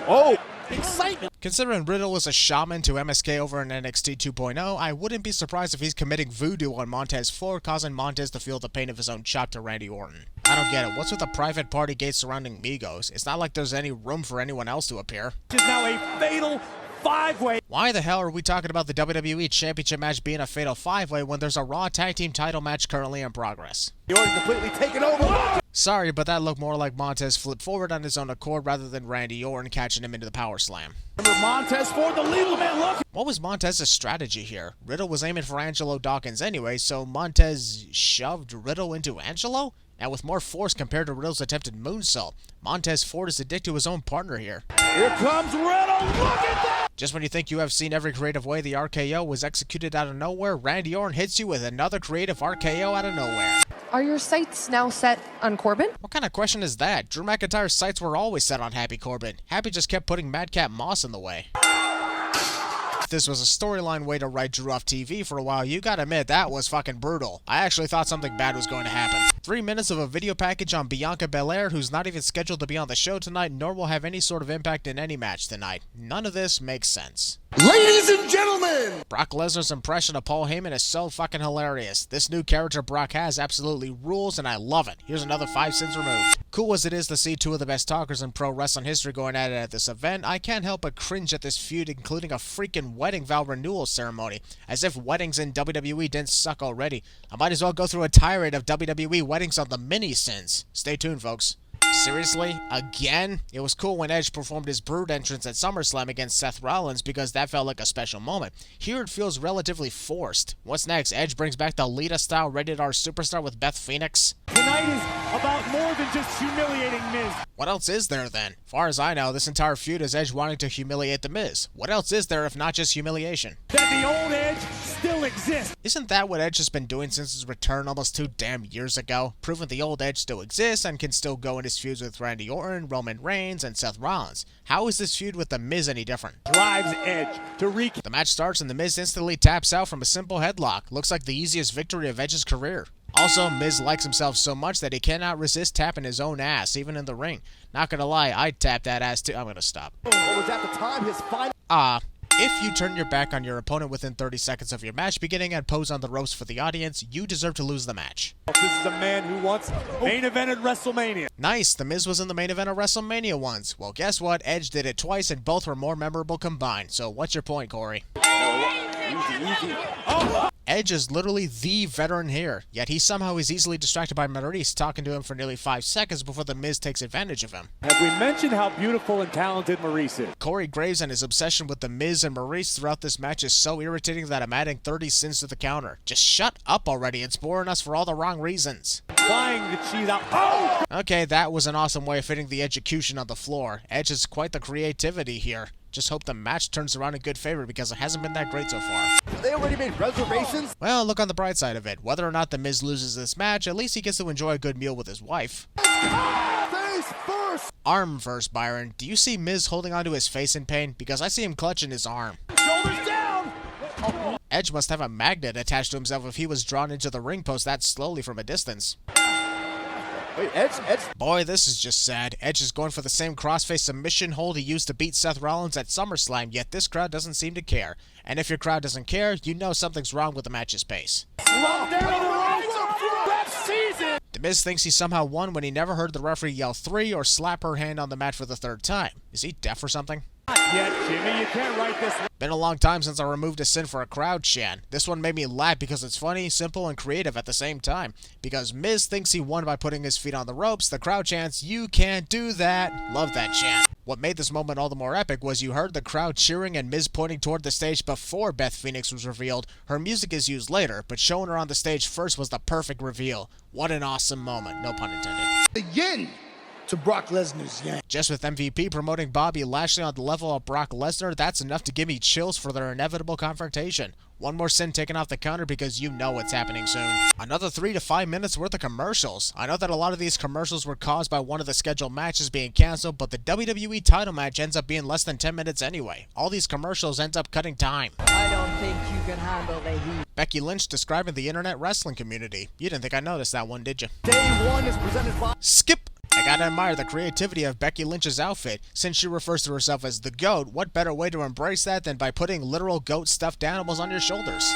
Oh! Excitement! Considering Riddle was a shaman to MSK over in NXT 2.0, I wouldn't be surprised if he's committing voodoo on Montez Ford, causing Montez to feel the pain of his own chop to Randy Orton. I don't get it. What's with the private party gate surrounding Migos? It's not like there's any room for anyone else to appear. This is now a fatal five-way. Why the hell are we talking about the WWE Championship match being a fatal five-way when there's a Raw Tag Team title match currently in progress? Orton completely taken over. Sorry, but that looked more like Montez flipped forward on his own accord rather than Randy Orton catching him into the power slam. Remember Montez Ford, the legal man, look! What was Montez's strategy here? Riddle was aiming for Angelo Dawkins anyway, so Montez shoved Riddle into Angelo? And with more force compared to Riddle's attempted moonsault, Montez Ford is a dick to his own partner here. Here comes Riddle, look at that! Just when you think you have seen every creative way the RKO was executed out of nowhere, Randy Orton hits you with another creative RKO out of nowhere. Are your sights now set on Corbin? What kind of question is that? Drew McIntyre's sights were always set on Happy Corbin. Happy just kept putting Madcap Moss in the way. If this was a storyline way to write Drew off TV for a while, you gotta admit that was fucking brutal. I actually thought something bad was going to happen. 3 minutes of a video package on Bianca Belair, who's not even scheduled to be on the show tonight, nor will have any sort of impact in any match tonight. None of this makes sense. Ladies and gentlemen! Brock Lesnar's impression of Paul Heyman is so fucking hilarious. This new character Brock has absolutely rules, and I love it. Here's another 5 sins removed. Cool as it is to see two of the best talkers in pro wrestling history going at it at this event, I can't help but cringe at this feud, including a freaking wedding vow renewal ceremony. As if weddings in WWE didn't suck already. I might as well go through a tirade of WWE weddings on the mini sins. Stay tuned, folks. Seriously? Again? It was cool when Edge performed his Brood entrance at SummerSlam against Seth Rollins because that felt like a special moment. Here it feels relatively forced. What's next? Edge brings back the Lita-style rated R superstar with Beth Phoenix? Tonight is about more than just humiliating Miz. What else is there then? Far as I know, this entire feud is Edge wanting to humiliate The Miz. What else is there if not just humiliation? That the old Edge still exists. Isn't that what Edge has been doing since his return almost 2 damn years ago? Proving the old Edge still exists and can still go in his feuds with Randy Orton, Roman Reigns, and Seth Rollins. How is this feud with The Miz any different? Drives Edge to recap. The match starts and The Miz instantly taps out from a simple headlock. Looks like the easiest victory of Edge's career. Also, Miz likes himself so much that he cannot resist tapping his own ass, even in the ring. Not gonna lie, I'd tap that ass too. I'm gonna stop. Was at the time his final. If you turn your back on your opponent within 30 seconds of your match beginning and pose on the ropes for the audience, you deserve to lose the match. This is a man who wants main event at WrestleMania. Nice, The Miz was in the main event of WrestleMania once. Well, guess what? Edge did it twice and both were more memorable combined. So what's your point, Corey? Easy. Edge is literally the veteran here, yet he somehow is easily distracted by Maurice talking to him for nearly 5 seconds before The Miz takes advantage of him. Have we mentioned how beautiful and talented Maurice is? Corey Graves and his obsession with The Miz and Maurice throughout this match is so irritating that I'm adding 30 sins to the counter. Just shut up already, it's boring us for all the wrong reasons. Flying the cheese out. Oh! Okay, that was an awesome way of fitting the execution on the floor. Edge has quite the creativity here. Just hope the match turns around in good favor because it hasn't been that great so far. They already made reservations? Well, look on the bright side of it. Whether or not The Miz loses this match, at least he gets to enjoy a good meal with his wife. Face first! Arm first, Byron. Do you see Miz holding onto his face in pain? Because I see him clutching his arm. Shoulders down! Edge must have a magnet attached to himself if he was drawn into the ring post that slowly from a distance. Wait, Edge? Boy, this is just sad. Edge is going for the same crossface submission hold he used to beat Seth Rollins at SummerSlam, yet this crowd doesn't seem to care. And if your crowd doesn't care, you know something's wrong with the match's pace. The Miz thinks he somehow won when he never heard the referee yell 3 or slap her hand on the mat for the 3rd time. Is he deaf or something? Yeah, Jimmy, you can't write this. Been a long time since I removed a sin for a crowd chant. This one made me laugh because it's funny, simple, and creative at the same time. Because Miz thinks he won by putting his feet on the ropes, the crowd chants, "You can't do that." Love that chant. What made this moment all the more epic was you heard the crowd cheering and Miz pointing toward the stage before Beth Phoenix was revealed. Her music is used later, but showing her on the stage first was the perfect reveal. What an awesome moment, no pun intended. The yin to Brock Lesnar's yang. Just with MVP promoting Bobby Lashley on the level of Brock Lesnar, that's enough to give me chills for their inevitable confrontation. One more sin taken off the counter because you know what's happening soon. Another 3 to 5 minutes worth of commercials. I know that a lot of these commercials were caused by one of the scheduled matches being canceled, but the WWE title match ends up being less than 10 minutes anyway. All these commercials end up cutting time. I don't think you can handle the heat. Becky Lynch describing the internet wrestling community. You didn't think I noticed that one, did you? Day one is presented by... Skip! I gotta admire the creativity of Becky Lynch's outfit. Since she refers to herself as the GOAT, what better way to embrace that than by putting literal goat stuffed animals on your shoulders?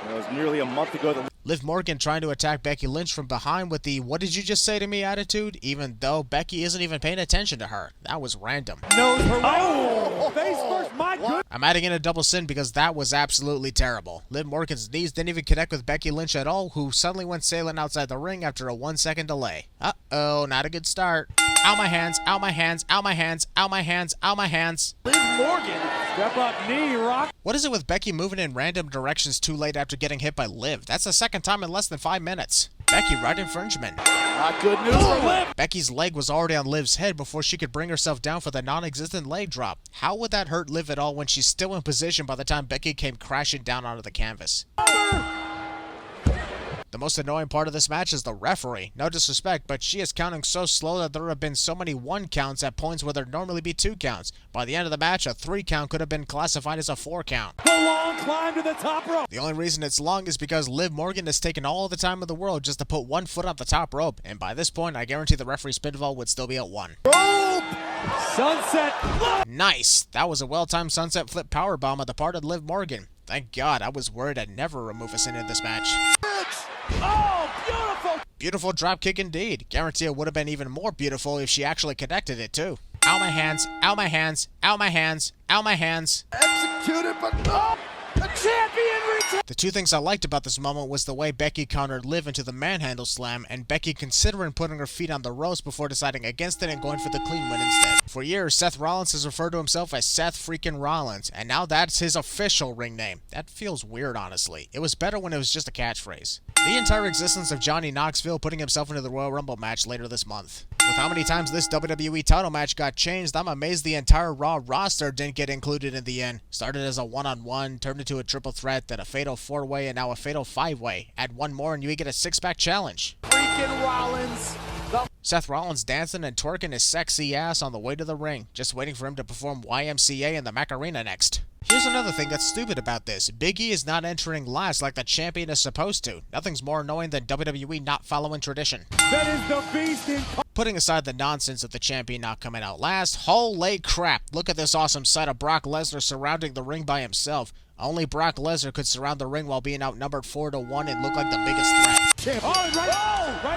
It was nearly a month ago that Liv Morgan trying to attack Becky Lynch from behind with the "what did you just say to me" attitude, even though Becky isn't even paying attention to her. That was random. knows her. Oh! Face first, my good. I'm adding in a double sin because that was absolutely terrible. Liv Morgan's knees didn't even connect with Becky Lynch at all, who suddenly went sailing outside the ring after a 1-second delay. Uh-oh, not a good start. Ow my hands, ow my hands, ow my hands, ow my hands, ow my hands. Liv Morgan, step up knee, rock. What is it with Becky moving in random directions too late after getting hit by Liv? That's the second time in less than 5 minutes. Becky, right infringement. Not good news for Liv. Becky's leg was already on Liv's head before she could bring herself down for the non-existent leg drop. How would that hurt Liv at all when she's still in position by the time Becky came crashing down onto the canvas? The most annoying part of this match is the referee. No disrespect, but she is counting so slow that there have been so many 1 counts at points where there'd normally be 2 counts. By the end of the match, a 3 count could have been classified as a 4 count. The long climb to the top rope. The only reason it's long is because Liv Morgan has taken all the time in the world just to put 1 foot on the top rope, and by this point, I guarantee the referee's pinfall would still be at 1. Rope! Sunset. Nice! That was a well-timed sunset flip powerbomb on the part of Liv Morgan. Thank God, I was worried I'd never remove a sin in this match. Oh, beautiful! Beautiful dropkick indeed. Guarantee it would have been even more beautiful if she actually connected it too. Ow my hands, ow my hands, ow my hands, ow my hands. Executed, but no! The two things I liked about this moment was the way Becky countered Liv into the manhandle slam, and Becky considering putting her feet on the ropes before deciding against it and going for the clean win instead. For years, Seth Rollins has referred to himself as Seth freaking Rollins, and now that's his official ring name. That feels weird, honestly. It was better when it was just a catchphrase. The entire existence of Johnny Knoxville putting himself into the Royal Rumble match later this month. With how many times this WWE title match got changed, I'm amazed the entire Raw roster didn't get included in the end. Started as a one-on-one, turned into a triple threat, then a fatal four-way, and now a fatal five-way. Add one more and you get a six-pack challenge. Freaking Rollins. Seth Rollins dancing and twerking his sexy ass on the way to the ring, just waiting for him to perform YMCA in the Macarena next. Here's another thing that's stupid about this. Big E is not entering last like the champion is supposed to. Nothing's more annoying than WWE not following tradition. That is the beast in... Putting aside the nonsense of the champion not coming out last, holy crap, look at this awesome sight of Brock Lesnar surrounding the ring by himself. Only Brock Lesnar could surround the ring while being outnumbered 4-1 and look like the biggest threat.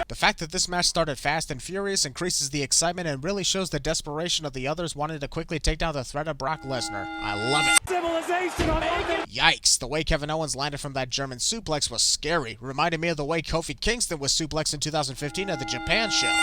The fact that this match started fast and furious increases the excitement and really shows the desperation of the others wanting to quickly take down the threat of Brock Lesnar. I love it. Civilization on Yikes, the way Kevin Owens landed from that German suplex was scary. Reminded me of the way Kofi Kingston was suplexed in 2015 at the Japan show.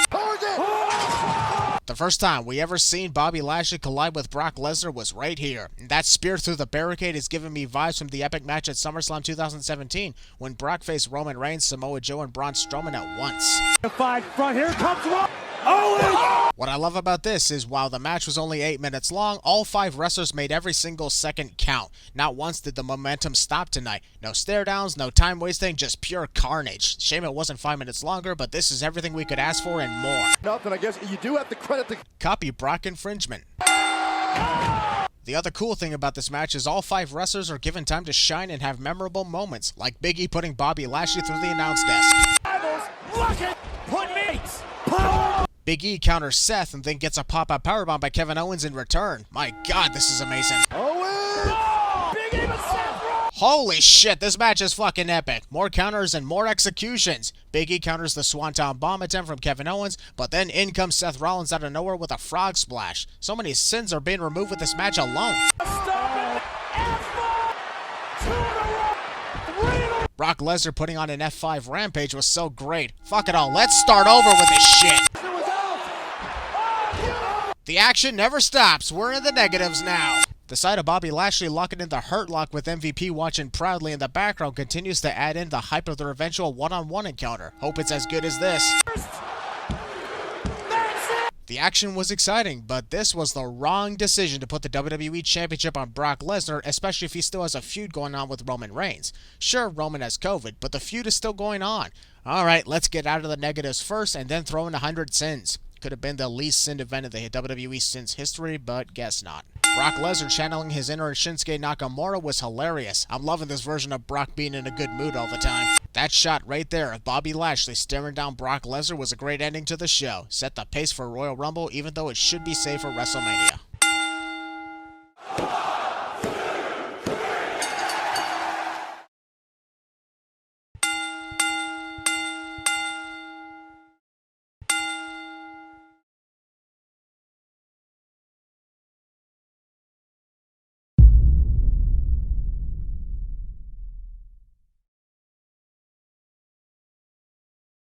The first time we ever seen Bobby Lashley collide with Brock Lesnar was right here. And that spear through the barricade is giving me vibes from the epic match at SummerSlam 2017 when Brock faced Roman Reigns, Samoa Joe, and Braun Strowman at once. Front, here comes Owens! What I love about this is while the match was only 8 minutes long, all 5 wrestlers made every single second count. Not once did the momentum stop tonight. No stare downs, no time wasting, just pure carnage. Shame it wasn't 5 minutes longer, but this is everything we could ask for and more. Nothing, I guess you do have to credit the... Copy Brock infringement. The other cool thing about this match is all 5 wrestlers are given time to shine and have memorable moments, like Big E putting Bobby Lashley through the announce desk. Big E counters Seth and then gets a pop-up powerbomb by Kevin Owens in return. My god, this is amazing. Holy shit, this match is fucking epic. More counters and more executions. Big E counters the Swanton Bomb attempt from Kevin Owens, but then in comes Seth Rollins out of nowhere with a frog splash. So many sins are being removed with this match alone. Brock Lesnar putting on an F5 Rampage was so great. Fuck it all, let's start over with this shit. The action never stops. We're in the negatives now. The sight of Bobby Lashley locking in the Hurt Lock with MVP watching proudly in the background continues to add in the hype of their eventual one-on-one encounter. Hope it's as good as this. The action was exciting, but this was the wrong decision to put the WWE Championship on Brock Lesnar, especially if he still has a feud going on with Roman Reigns. Sure, Roman has COVID, but the feud is still going on. Alright, let's get out of the negatives first and then throw in 100 sins. Could have been the least sinned event in the WWE since history, but guess not. Brock Lesnar channeling his inner Shinsuke Nakamura was hilarious. I'm loving this version of Brock being in a good mood all the time. That shot right there of Bobby Lashley staring down Brock Lesnar was a great ending to the show. Set the pace for Royal Rumble even though it should be saved for WrestleMania.